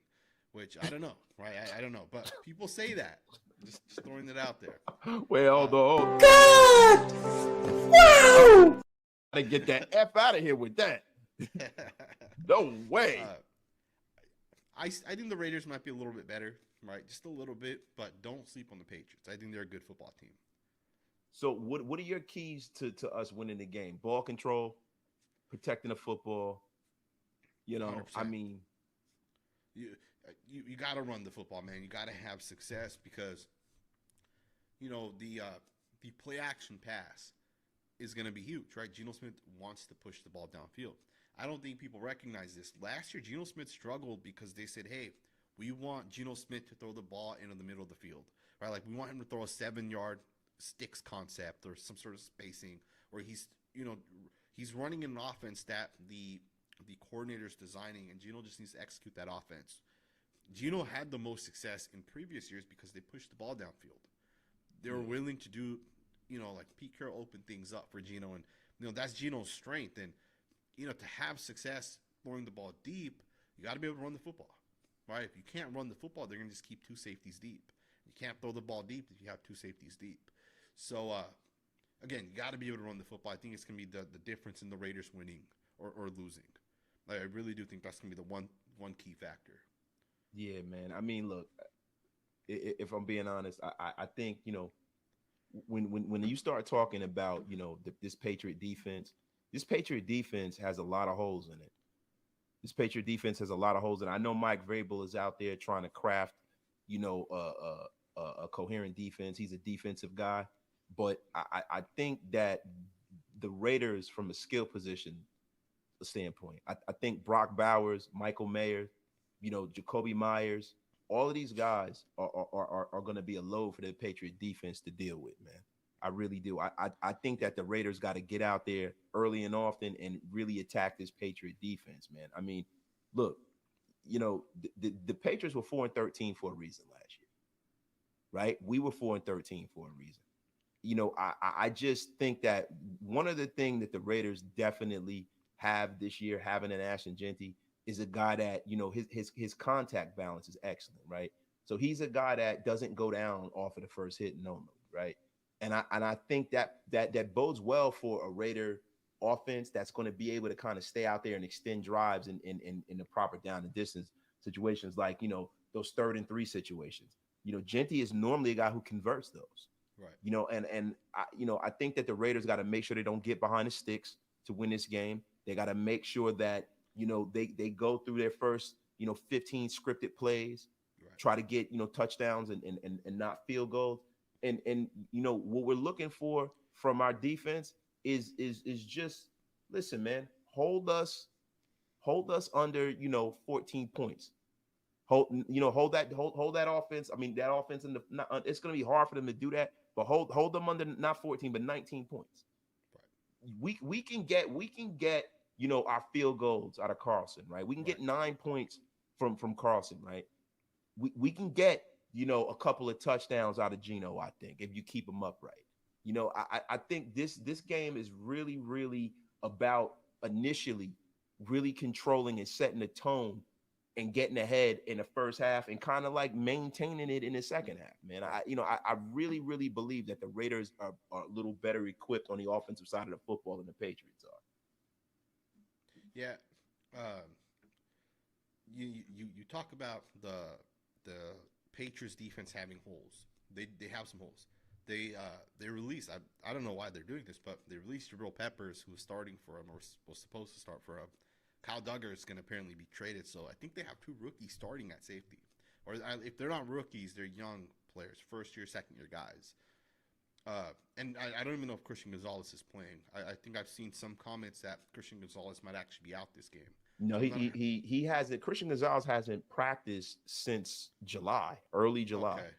which I don't know, right? I don't know, but people say that. Just throwing it out there. Well, God! Wow! Gotta get that F out of here with that. No way. I think the Raiders might be a little bit better, right? Just a little bit, but don't sleep on the Patriots. I think they're a good football team. So what are your keys to us winning the game? Ball control, protecting the football. 100%. I mean, you got to run the football, man. You got to have success because the play action pass is going to be huge, right? Geno Smith wants to push the ball downfield. I don't think people recognize this. Last year, Geno Smith struggled because they said, hey, we want Geno Smith to throw the ball into the middle of the field, right? Like we want him to throw a 7-yard sticks concept or some sort of spacing where he's running an offense that the coordinator's designing, and Geno just needs to execute that offense. Geno had the most success in previous years because they pushed the ball downfield. They were willing to do, like Pete Carroll opened things up for Geno, and that's Geno's strength. And to have success throwing the ball deep, you got to be able to run the football, right? If you can't run the football, they're gonna just keep two safeties deep. You can't throw the ball deep if you have two safeties deep. So again, you got to be able to run the football. I think it's gonna be the difference in the Raiders winning or losing. Like, I really do think that's gonna be the one key factor. Yeah, man. I mean, look, if I'm being honest, I think when you start talking about this Patriot defense has a lot of holes in it. This Patriot defense has a lot of holes in it. I know Mike Vrabel is out there trying to craft a coherent defense. He's a defensive guy, but I think that the Raiders, from a skill position standpoint, I think Brock Bowers, Michael Mayer, Jacoby Myers, all of these guys are going to be a load for the Patriot defense to deal with, man. I really do. I think that the Raiders got to get out there early and often and really attack this Patriot defense, man. I mean, look, the Patriots were 4-13 for a reason last year, right? We were 4-13 for a reason. I just think that one of the things that the Raiders definitely have this year, having an Ashton Genty, is a guy that his contact balance is excellent, right? So he's a guy that doesn't go down off of the first hit normally, right? And I think that bodes well for a Raider offense that's going to be able to kind of stay out there and extend drives in the proper down and distance situations, like those 3rd and 3 situations. Genty is normally a guy who converts those, right? And I think that the Raiders got to make sure they don't get behind the sticks to win this game. They got to make sure that they go through their first 15 scripted plays, Right. try to get touchdowns and not field goals. And what we're looking for from our defense is just, listen, man, hold us under 14 points. Hold that offense. I mean, that offense it's going to be hard for them to do that, but hold them under not 14 but 19 points. Right. We can get our field goals out of Carlson, right? We can get 9 points from Carlson, right? We can get a couple of touchdowns out of Geno, I think, if you keep him upright. I think this game is really, really about initially really controlling and setting the tone and getting ahead in the first half and kind of like maintaining it in the second half, man. I really, really believe that the Raiders are a little better equipped on the offensive side of the football than the Patriots are. Yeah. You talk about the Patriots defense having holes. They have some holes. They released, I don't know why they're doing this, but they released Jabril Peppers, who was starting for them or was supposed to start for them. Kyle Duggar is going to apparently be traded, so I think they have 2 rookies starting at safety. Or if they're not rookies, they're young players, first-year, second-year guys. And I don't even know if Christian Gonzalez is playing. I think I've seen some comments that Christian Gonzalez might actually be out this game. No, So he hasn't. Christian Gonzalez hasn't practiced since early July. Okay.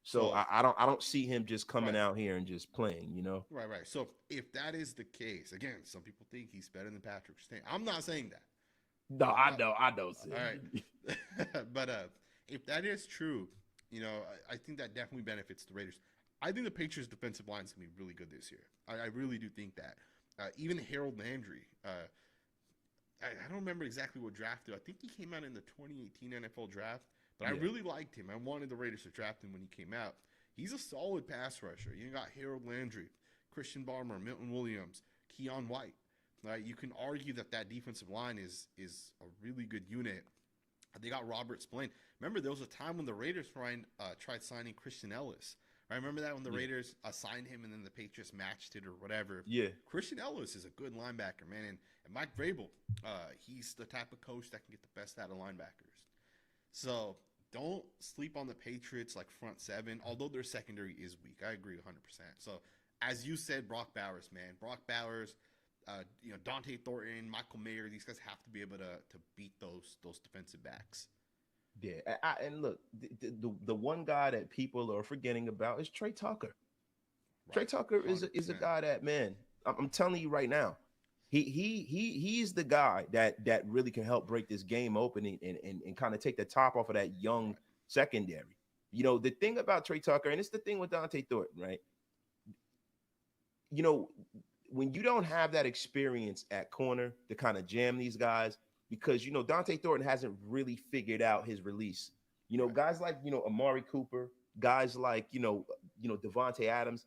So I don't see him just coming Right. out here and just playing, Right. So if that is the case, again, some people think he's better than Patrick Stain. I'm not saying that. No, I don't see. All right. But if that is true, I think that definitely benefits the Raiders. I think the Patriots' defensive line is going to be really good this year. I really do think that. Even Harold Landry, I don't remember exactly what draft though. I think he came out in the 2018 NFL draft, but I really liked him. I wanted the Raiders to draft him when he came out. He's a solid pass rusher. You got Harold Landry, Christian Barmore, Milton Williams, Keon White. You can argue that defensive line is a really good unit. They got Robert Spillane. Remember, there was a time when the Raiders tried signing Christian Ellis. I remember that when the Raiders signed him and then the Patriots matched it or whatever. Yeah. Christian Ellis is a good linebacker, man. And Mike Vrabel, he's the type of coach that can get the best out of linebackers. So don't sleep on the Patriots like front seven, although their secondary is weak. I agree 100%. So as you said, Brock Bowers, man. Brock Bowers, Dante Thornton, Michael Mayer, these guys have to be able to beat those defensive backs. Yeah, and look, the one guy that people are forgetting about is Trey Tucker. Right. Trey Tucker is a guy that, man, I'm telling you right now, He's the guy that really can help break this game open and kind of take the top off of that young Right. secondary. You know, the thing about Trey Tucker, and it's the thing with Dante Thornton, right? You know, when you don't have that experience at corner to kind of jam these guys, because you know Dante Thornton hasn't really figured out his release. You know, Right. guys like Amari Cooper, guys like Devontae Adams,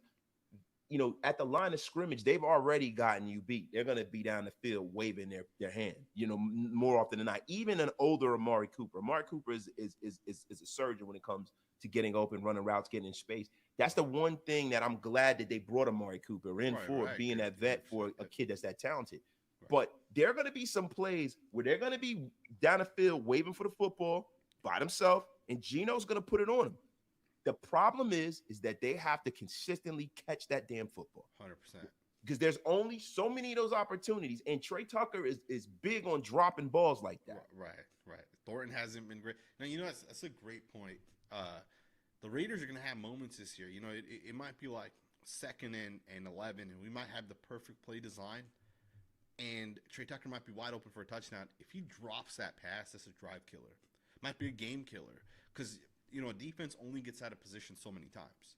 at the line of scrimmage, they've already gotten you beat. They're going to be down the field waving their hand, more often than not. Even an older Amari Cooper. Amari Cooper is a surgeon when it comes to getting open, running routes, getting in space. That's the one thing that I'm glad that they brought Amari Cooper in Right. for, Right. I being agree with that you vet 100%. for a kid that's that talented. Right. But there are going to be some plays where they're going to be down the field waving for the football by themselves, and Gino's going to put it on them. The problem is that they have to consistently catch that damn football 100%. because there's only so many of those opportunities, and Trey Tucker is big on dropping balls like that. Right. Right. Thornton hasn't been great. Now, that's a great point. The Raiders are going to have moments this year. It might be like second and 11, and we might have the perfect play design, and Trey Tucker might be wide open for a touchdown. If he drops that pass, that's a drive killer. Might be a game killer because a defense only gets out of position so many times,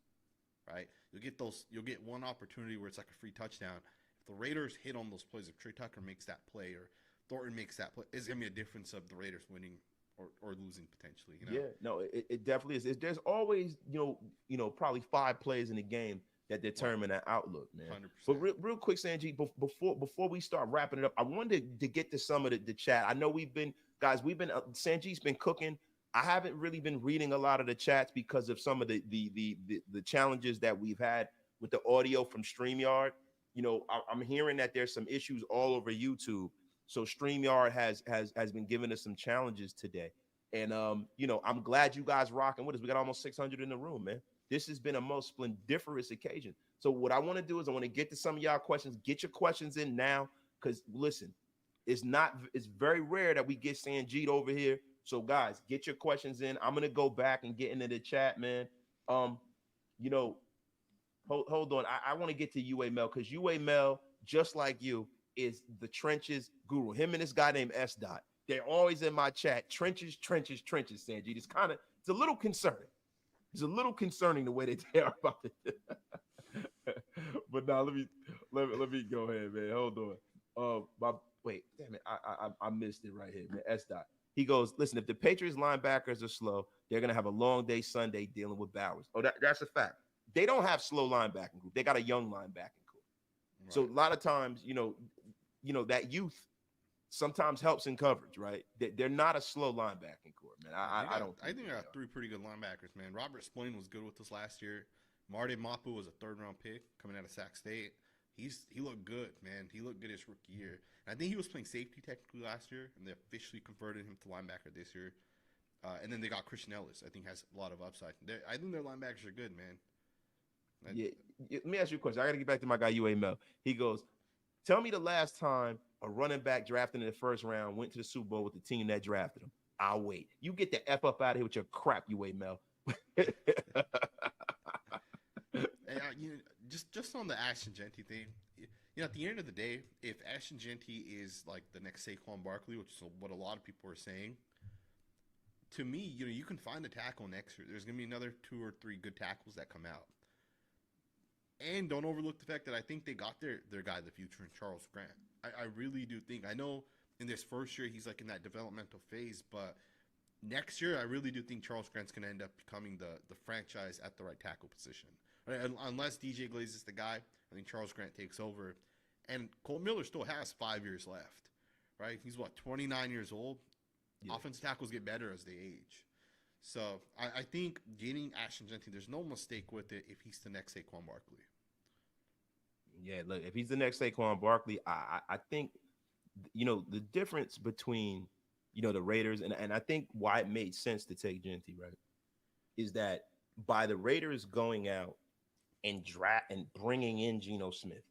right? You'll get one opportunity where it's like a free touchdown. If the Raiders hit on those plays, if Trey Tucker makes that play or Thornton makes that play, it's gonna be a difference of the Raiders winning or losing potentially. Yeah, no, it definitely is. There's always probably 5 plays in the game that determine that outlook, man. 100%. But real quick, Sanjit, before we start wrapping it up, I wanted to get to some of the chat. I know Sanjit's been cooking. I haven't really been reading a lot of the chats because of some of the challenges that we've had with the audio from StreamYard. I'm hearing that there's some issues all over YouTube. So StreamYard has been giving us some challenges today. And I'm glad you guys rocking with us. We got almost 600 in the room, man. This has been a most splendiferous occasion. So what I want to do is I want to get to some of y'all questions. Get your questions in now, because listen, it's very rare that we get Sanjit over here. So guys, get your questions in. I'm gonna go back and get into the chat, man. Um, you know, hold on. I want to get to UA Mel, because UA Mel, just like you, is the trenches guru. Him and this guy named S. Dot. They're always in my chat. Trenches, trenches, trenches, Sanjit. It's a little concerning. It's a little concerning the way that they are about it. But now let me go ahead, man. Hold on. Wait, damn it. I missed it right here, man. S. Dot. He goes, listen, if the Patriots linebackers are slow, they're gonna have a long day Sunday dealing with Bowers. Oh, that's a fact. They don't have slow linebacking group. They got a young linebacking group. Right. So a lot of times, that youth sometimes helps in coverage, right? They're not a slow linebacking core, man. I don't. I think I got 3 pretty good linebackers, man. Robert Spillane was good with us last year. Marty Mapu was a 3rd-round pick coming out of Sac State. He looked good, man. He looked good his rookie year. And I think he was playing safety technically last year, and they officially converted him to linebacker this year. And then they got Christian Ellis. I think has a lot of upside. I think their linebackers are good, man. Yeah. Let me ask you a question. I got to get back to my guy UA Mel. He goes, tell me the last time a running back drafted in the 1st round went to the Super Bowl with the team that drafted him. I'll wait. You get the F up out of here with your crap, UA Mel. Hey, just on the Ashton Jeanty thing, at the end of the day, if Ashton Jeanty is like the next Saquon Barkley, which is what a lot of people are saying, to me, you can find a tackle next year. There's going to be another 2 or 3 good tackles that come out. And don't overlook the fact that I think they got their guy of the future in Charles Grant. I really do think. I know in this first year he's like in that developmental phase, but next year I really do think Charles Grant's going to end up becoming the franchise at the right tackle position. Right? Unless DJ Glaze is the guy, I think Charles Grant takes over. And Colt Miller still has 5 years left, right? He's 29 years old. Yeah. Offensive tackles get better as they age. So I think getting Ashton Jeanty, there's no mistake with it if he's the next Saquon Barkley. Yeah, look, if he's the next Saquon Barkley, I think, the difference between, the Raiders, and I think why it made sense to take Jeanty, right, is that by the Raiders going out and bringing in Geno Smith,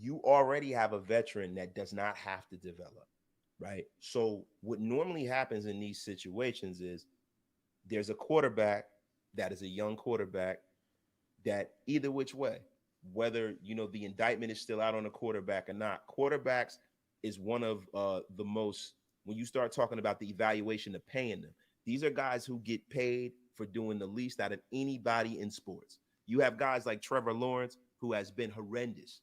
you already have a veteran that does not have to develop, right? So what normally happens in these situations is there's a quarterback that is a young quarterback that either which way, whether the indictment is still out on the quarterback or not. Quarterbacks is one of the most, when you start talking about the evaluation of paying them, these are guys who get paid for doing the least out of anybody in sports. You have guys like Trevor Lawrence, who has been horrendous,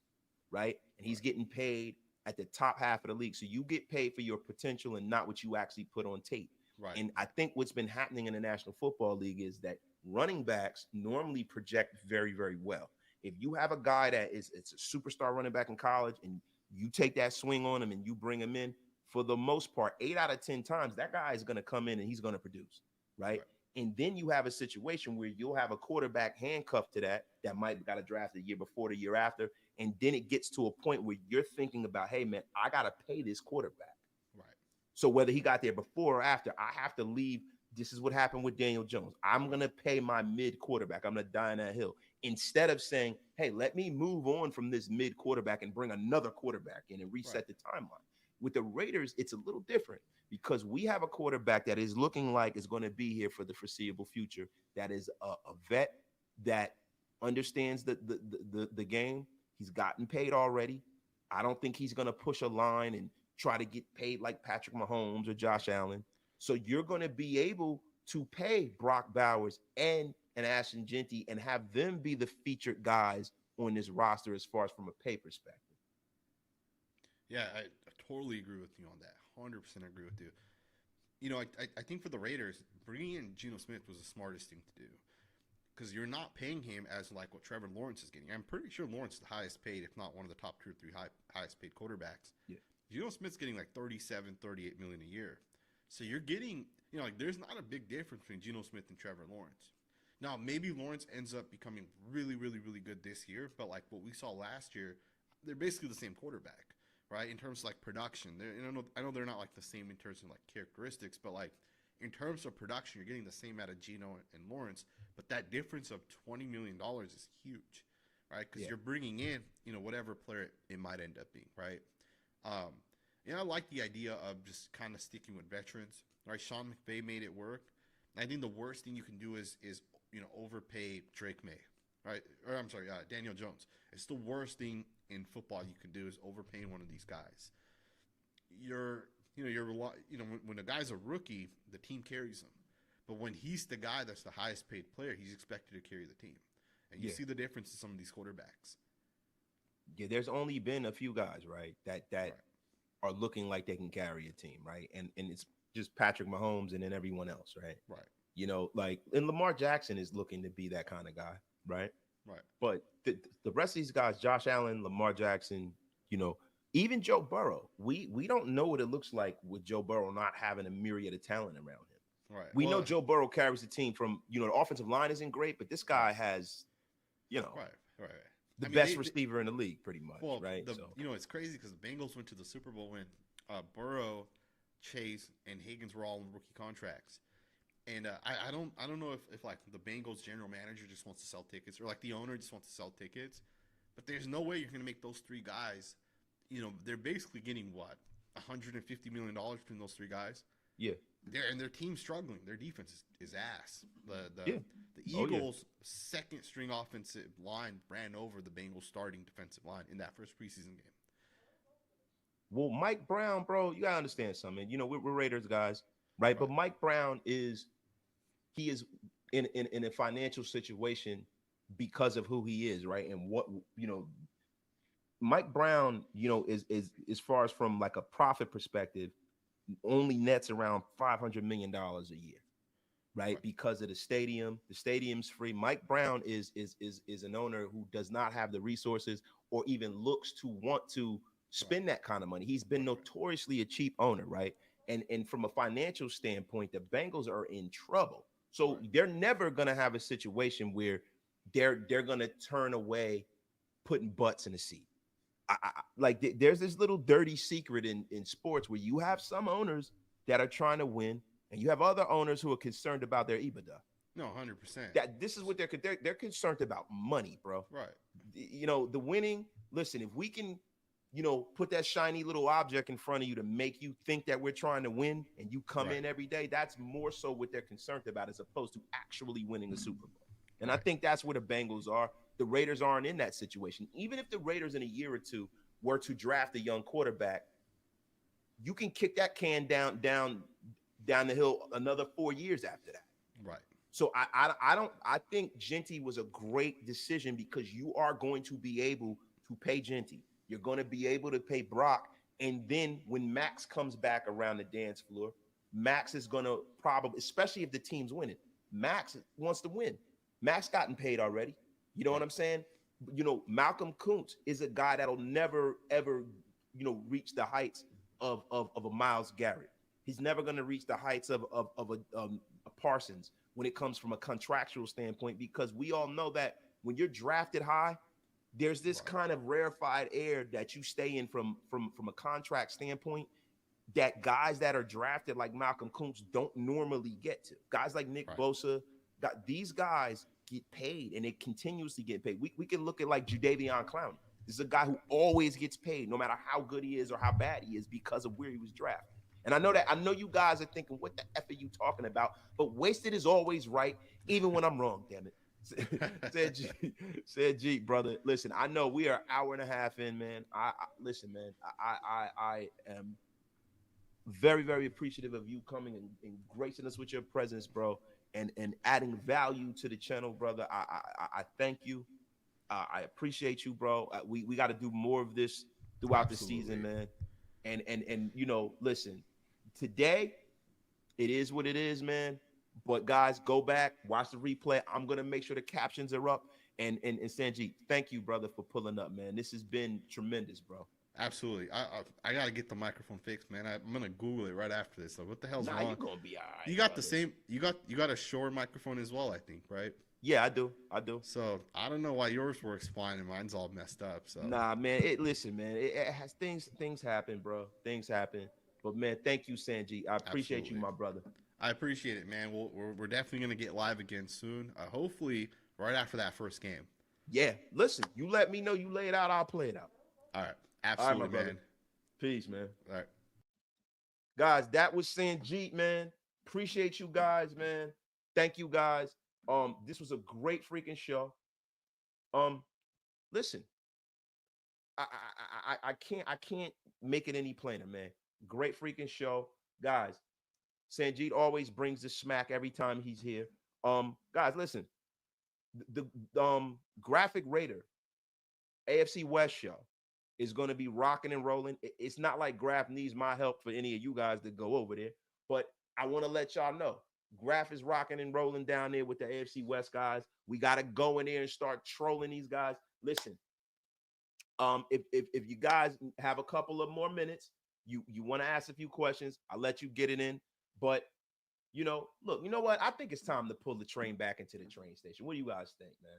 right? And he's getting paid at the top half of the league. So you get paid for your potential and not what you actually put on tape. Right. And I think what's been happening in the National Football League is that running backs normally project very, very well. If you have a guy that it's a superstar running back in college and you take that swing on him and you bring him in, for the most part, 8 out of 10 times, that guy is going to come in and he's going to produce, right? And then you have a situation where you'll have a quarterback handcuffed to that might got a draft the year before, the year after. And then it gets to a point where you're thinking about, hey, man, I got to pay this quarterback. Right. So whether he got there before or after, I have to leave. This is what happened with Daniel Jones. I'm going to pay my mid quarterback. I'm going to die on that hill. Instead of saying, hey, let me move on from this mid quarterback and bring another quarterback in and reset the timeline. With the Raiders, it's a little different because we have a quarterback that is looking like is going to be here for the foreseeable future. That is a vet that understands the game. He's gotten paid already. I don't think he's going to push a line and try to get paid like Patrick Mahomes or Josh Allen. So you're going to be able to pay Brock Bowers and Ashton Genty and have them be the featured guys on this roster as far as from a pay perspective. Yeah, I totally agree with you on that. 100% agree with you. You know, I think for the Raiders, bringing in Geno Smith was the smartest thing to do because you're not paying him as like what Trevor Lawrence is getting. I'm pretty sure Lawrence is the highest paid, if not one of the top 2 or 3 highest paid quarterbacks. Yeah. Geno Smith's getting like 37, 38 million a year. So you're getting, like there's not a big difference between Geno Smith and Trevor Lawrence. Now, maybe Lawrence ends up becoming really, really, really good this year, but like what we saw last year, they're basically the same quarterback, right? In terms of like production. I know they're not like the same in terms of like characteristics, but like in terms of production, you're getting the same out of Geno and Lawrence, but that difference of $20 million is huge, right? Because you're bringing in, whatever player it might end up being, right? I like the idea of just kind of sticking with veterans, right? Sean McVay made it work. I think the worst thing you can do is overpay Drake May, right? Or I'm sorry, Daniel Jones. It's the worst thing in football you can do is overpaying one of these guys. When a guy's a rookie, the team carries him. But when he's the guy that's the highest paid player, he's expected to carry the team. And you see the difference in some of these quarterbacks. Yeah, there's only been a few guys, right, that are looking like they can carry a team, right? And it's just Patrick Mahomes and then everyone else, right? Right. And Lamar Jackson is looking to be that kind of guy, right? Right. But the rest of these guys, Josh Allen, Lamar Jackson, even Joe Burrow, we don't know what it looks like with Joe Burrow not having a myriad of talent around him. Right. We know Joe Burrow carries the team from, the offensive line isn't great, but this guy has, Right. the best receiver in the league, pretty much, right? It's crazy because the Bengals went to the Super Bowl when Burrow, Chase, and Higgins were all on rookie contracts. And I don't know if like the Bengals general manager just wants to sell tickets or like the owner just wants to sell tickets, but there's no way you're going to make those 3 guys. They're basically getting what $150 million between those 3 guys. Yeah, their team's struggling. Their defense is ass. The Eagles' second string offensive line ran over the Bengals' starting defensive line in that first preseason game. Well, Mike Brown, bro, you gotta understand something. We're Raiders guys, right? But Mike Brown is in a financial situation because of who he is, right? And what Mike Brown, is as far as from like a profit perspective, only nets around $500 million a year, right? Because of the stadium. The stadium's free. Mike Brown is an owner who does not have the resources or even looks to want to spend that kind of money. He's been notoriously a cheap owner, right? And from a financial standpoint, the Bengals are in trouble. So they're never gonna have a situation where they're gonna turn away putting butts in the seat. There's this little dirty secret in sports where you have some owners that are trying to win, and you have other owners who are concerned about their EBITDA. No, 100%. That this is what they're concerned about money, bro. Right. The winning. Listen, if we can, put that shiny little object in front of you to make you think that we're trying to win, and you come in every day, that's more so what they're concerned about as opposed to actually winning a Super Bowl. And I think that's where the Bengals are. the Raiders aren't in that situation. Even if the Raiders in a year or two were to draft a young quarterback, you can kick that can down the hill another 4 years after that. Right. So I think Genty was a great decision because you are going to be able to pay Genty. You're going to be able to pay Brock. And then when Max comes back around the dance floor, Max is going to probably, especially if the team's winning, Max wants to win. Max gotten paid already. You know what I'm saying? Malcolm Kuntz is a guy that'll never, ever, reach the heights of a Myles Garrett. He's never going to reach the heights of a Parsons when it comes from a contractual standpoint, because we all know that when you're drafted high, there's this kind of rarefied air that you stay in from a contract standpoint that guys that are drafted like Malcolm Kuntz don't normally get to. Guys like Nick Bosa, these guys get paid and it continuously get paid. We can look at like Jadeveon Clowney. This is a guy who always gets paid no matter how good he is or how bad he is because of where he was drafted. And I know you guys are thinking, what the F are you talking about? But Wasted is always right, even when I'm wrong, damn it. said G, brother. Listen, I know we are an hour and a half in, man. Listen, man. I am very, very appreciative of you coming and gracing us with your presence, bro, and adding value to the channel, brother. I thank you. I appreciate you, bro. We got to do more of this throughout the season, man. And listen, today it is what it is, man. But guys, go back, watch the replay. I'm gonna make sure the captions are up. And Sanjit, thank you, brother, for pulling up, man. This has been tremendous, bro. Absolutely. I gotta get the microphone fixed, man. I'm gonna Google it right after this. Like, what the hell's wrong? You're gonna be all right. You got brother. The same. You got a Shure microphone as well, I think, right? Yeah, I do. So I don't know why yours works fine and mine's all messed up. So nah, man. Listen, man. It has things happen, bro. Things happen. But man, thank you, Sanjit. I appreciate you, my brother. I appreciate it, man. We're definitely gonna get live again soon. Hopefully, right after that first game. Yeah. Listen, you let me know. You lay it out. I'll play it out. All right. Absolutely, all right, man. Peace, man. All right. Guys, that was Sanjit, man. Appreciate you guys, man. Thank you guys. This was a great freaking show. Listen, I can't make it any plainer, man. Great freaking show, guys. Sanjit always brings the smack every time he's here. Guys, listen, the Graphic Raider AFC West show is going to be rocking and rolling. It's not like Graph needs my help for any of you guys to go over there, but I want to let y'all know Graph is rocking and rolling down there with the AFC West guys. We got to go in there and start trolling these guys. Listen, if you guys have a couple of more minutes, you want to ask a few questions, I'll let you get it in. But look, you know what? I think it's time to pull the train back into the train station. What do you guys think, man?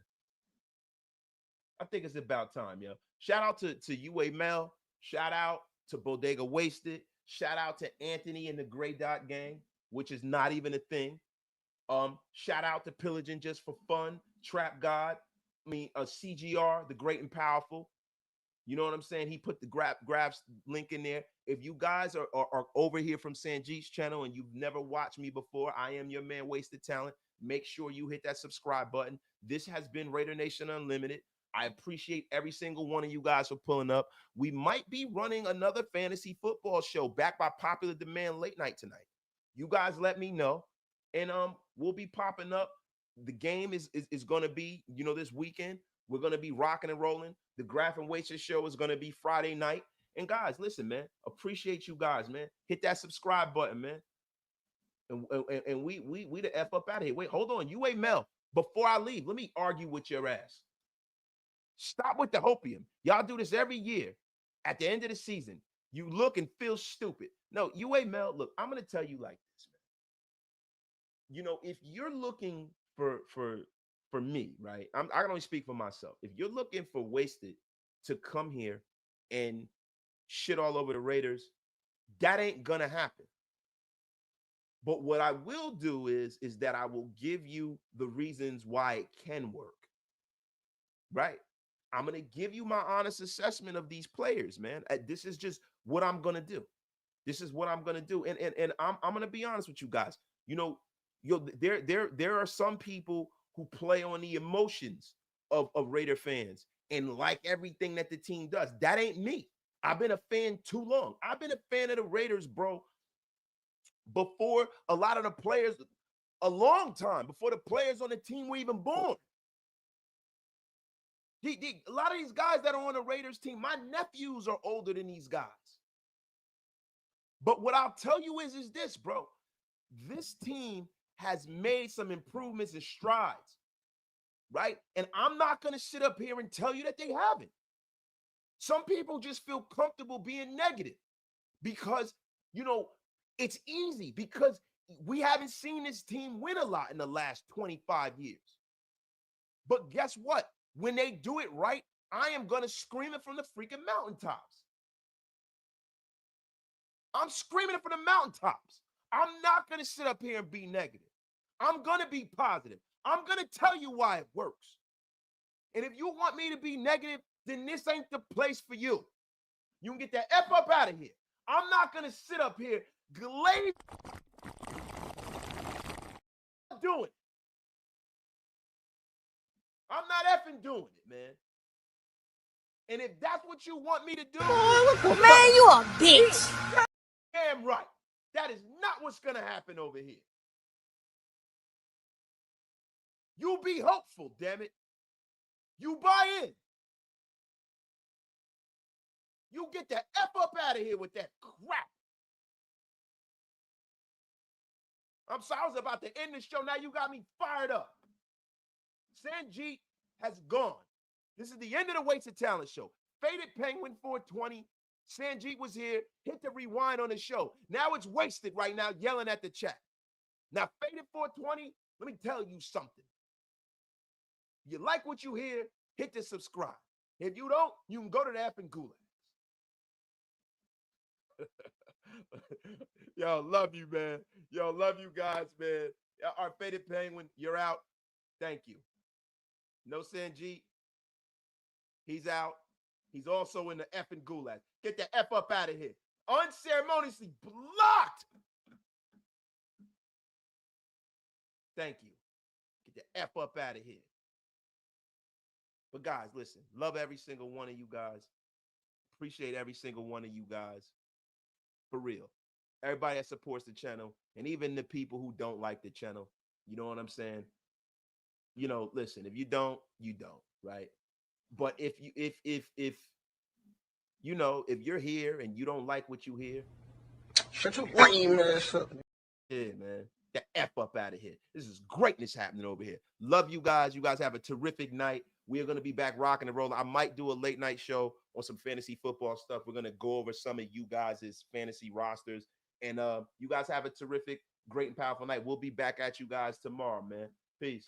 I think it's about time, yo. Shout out to UA Mel. Shout out to Bodega Wasted. Shout out to Anthony and the Gray Dot Gang, which is not even a thing. Shout out to Pillaging Just for Fun, Trap God. CGR, the Great and Powerful. You know what I'm saying? He put the Grabs link in there. If you guys are over here from Sanjit's channel and you've never watched me before, I am your man, Wasted Talent. Make sure you hit that subscribe button. This has been Raider Nation Unlimited. I appreciate every single one of you guys for pulling up. We might be running another fantasy football show back by popular demand late night tonight. You guys let me know, and we'll be popping up. The game is going to be, this weekend. We're going to be rocking and rolling. The Graph and Wasted show is going to be Friday night. And guys, listen, man, appreciate you guys, man. Hit that subscribe button, man. And we the F up out of here. Wait, hold on. You ain't Mel. Before I leave, let me argue with your ass. Stop with the hopium. Y'all do this every year. At the end of the season, you look and feel stupid. No, you ain't Mel. Look, I'm going to tell you like this, man. If you're looking for me, right? I can only speak for myself. If you're looking for Wasted to come here and shit all over the Raiders, that ain't gonna happen. But what I will do is that I will give you the reasons why it can work. Right? I'm gonna give you my honest assessment of these players, man. This is just what I'm gonna do. This is what I'm gonna do. And I'm gonna be honest with you guys. There are some people who play on the emotions of Raider fans and like everything that the team does. That ain't me. I've been a fan too long. I've been a fan of the Raiders, bro, before a lot of the players, a long time before the players on the team were even born. A lot of these guys that are on the Raiders team, my nephews are older than these guys. But what I'll tell you is this, bro. This team has made some improvements and strides, right? And I'm not going to sit up here and tell you that they haven't. Some people just feel comfortable being negative because, it's easy because we haven't seen this team win a lot in the last 25 years. But guess what? When they do it right, I am going to scream it from the freaking mountaintops. I'm screaming it from the mountaintops. I'm not going to sit up here and be negative. I'm going to be positive. I'm going to tell you why it works. And if you want me to be negative, then this ain't the place for you. You can get the F up out of here. I'm not going to sit up here glazed doing it. I'm not effing doing it, man. And if that's what you want me to do, Man, you a bitch. damn right. That is not what's going to happen over here. You be hopeful, damn it. You buy in. You get the F up out of here with that crap. I'm sorry, I was about to end the show. Now you got me fired up. Sanjit has gone. This is the end of the Wasted Talent show. Faded Penguin 420. Sanjit was here. Hit the rewind on the show. Now it's wasted right now, yelling at the chat. Now, Faded 420, let me tell you something. If you like what you hear, hit the subscribe. If you don't, you can go to the effing gulags. Yo, love you, man. Yo, love you guys, man. Our Faded Penguin, you're out. Thank you. No Sanjit. He's out. He's also in the effing gulag. Get the F up out of here. Unceremoniously blocked. Thank you. Get the F up out of here. But guys, listen, love every single one of you guys. Appreciate every single one of you guys. For real. Everybody that supports the channel, and even the people who don't like the channel. You know what I'm saying? Listen, if you don't, right? But if you're here and you don't like what you hear, Shut your lame ass up. yeah, man. The F up out of here. This is greatness happening over here. Love you guys. You guys have a terrific night. We are going to be back rocking and rolling. I might do a late night show on some fantasy football stuff. We're going to go over some of you guys' fantasy rosters. And you guys have a terrific, great, and powerful night. We'll be back at you guys tomorrow, man. Peace.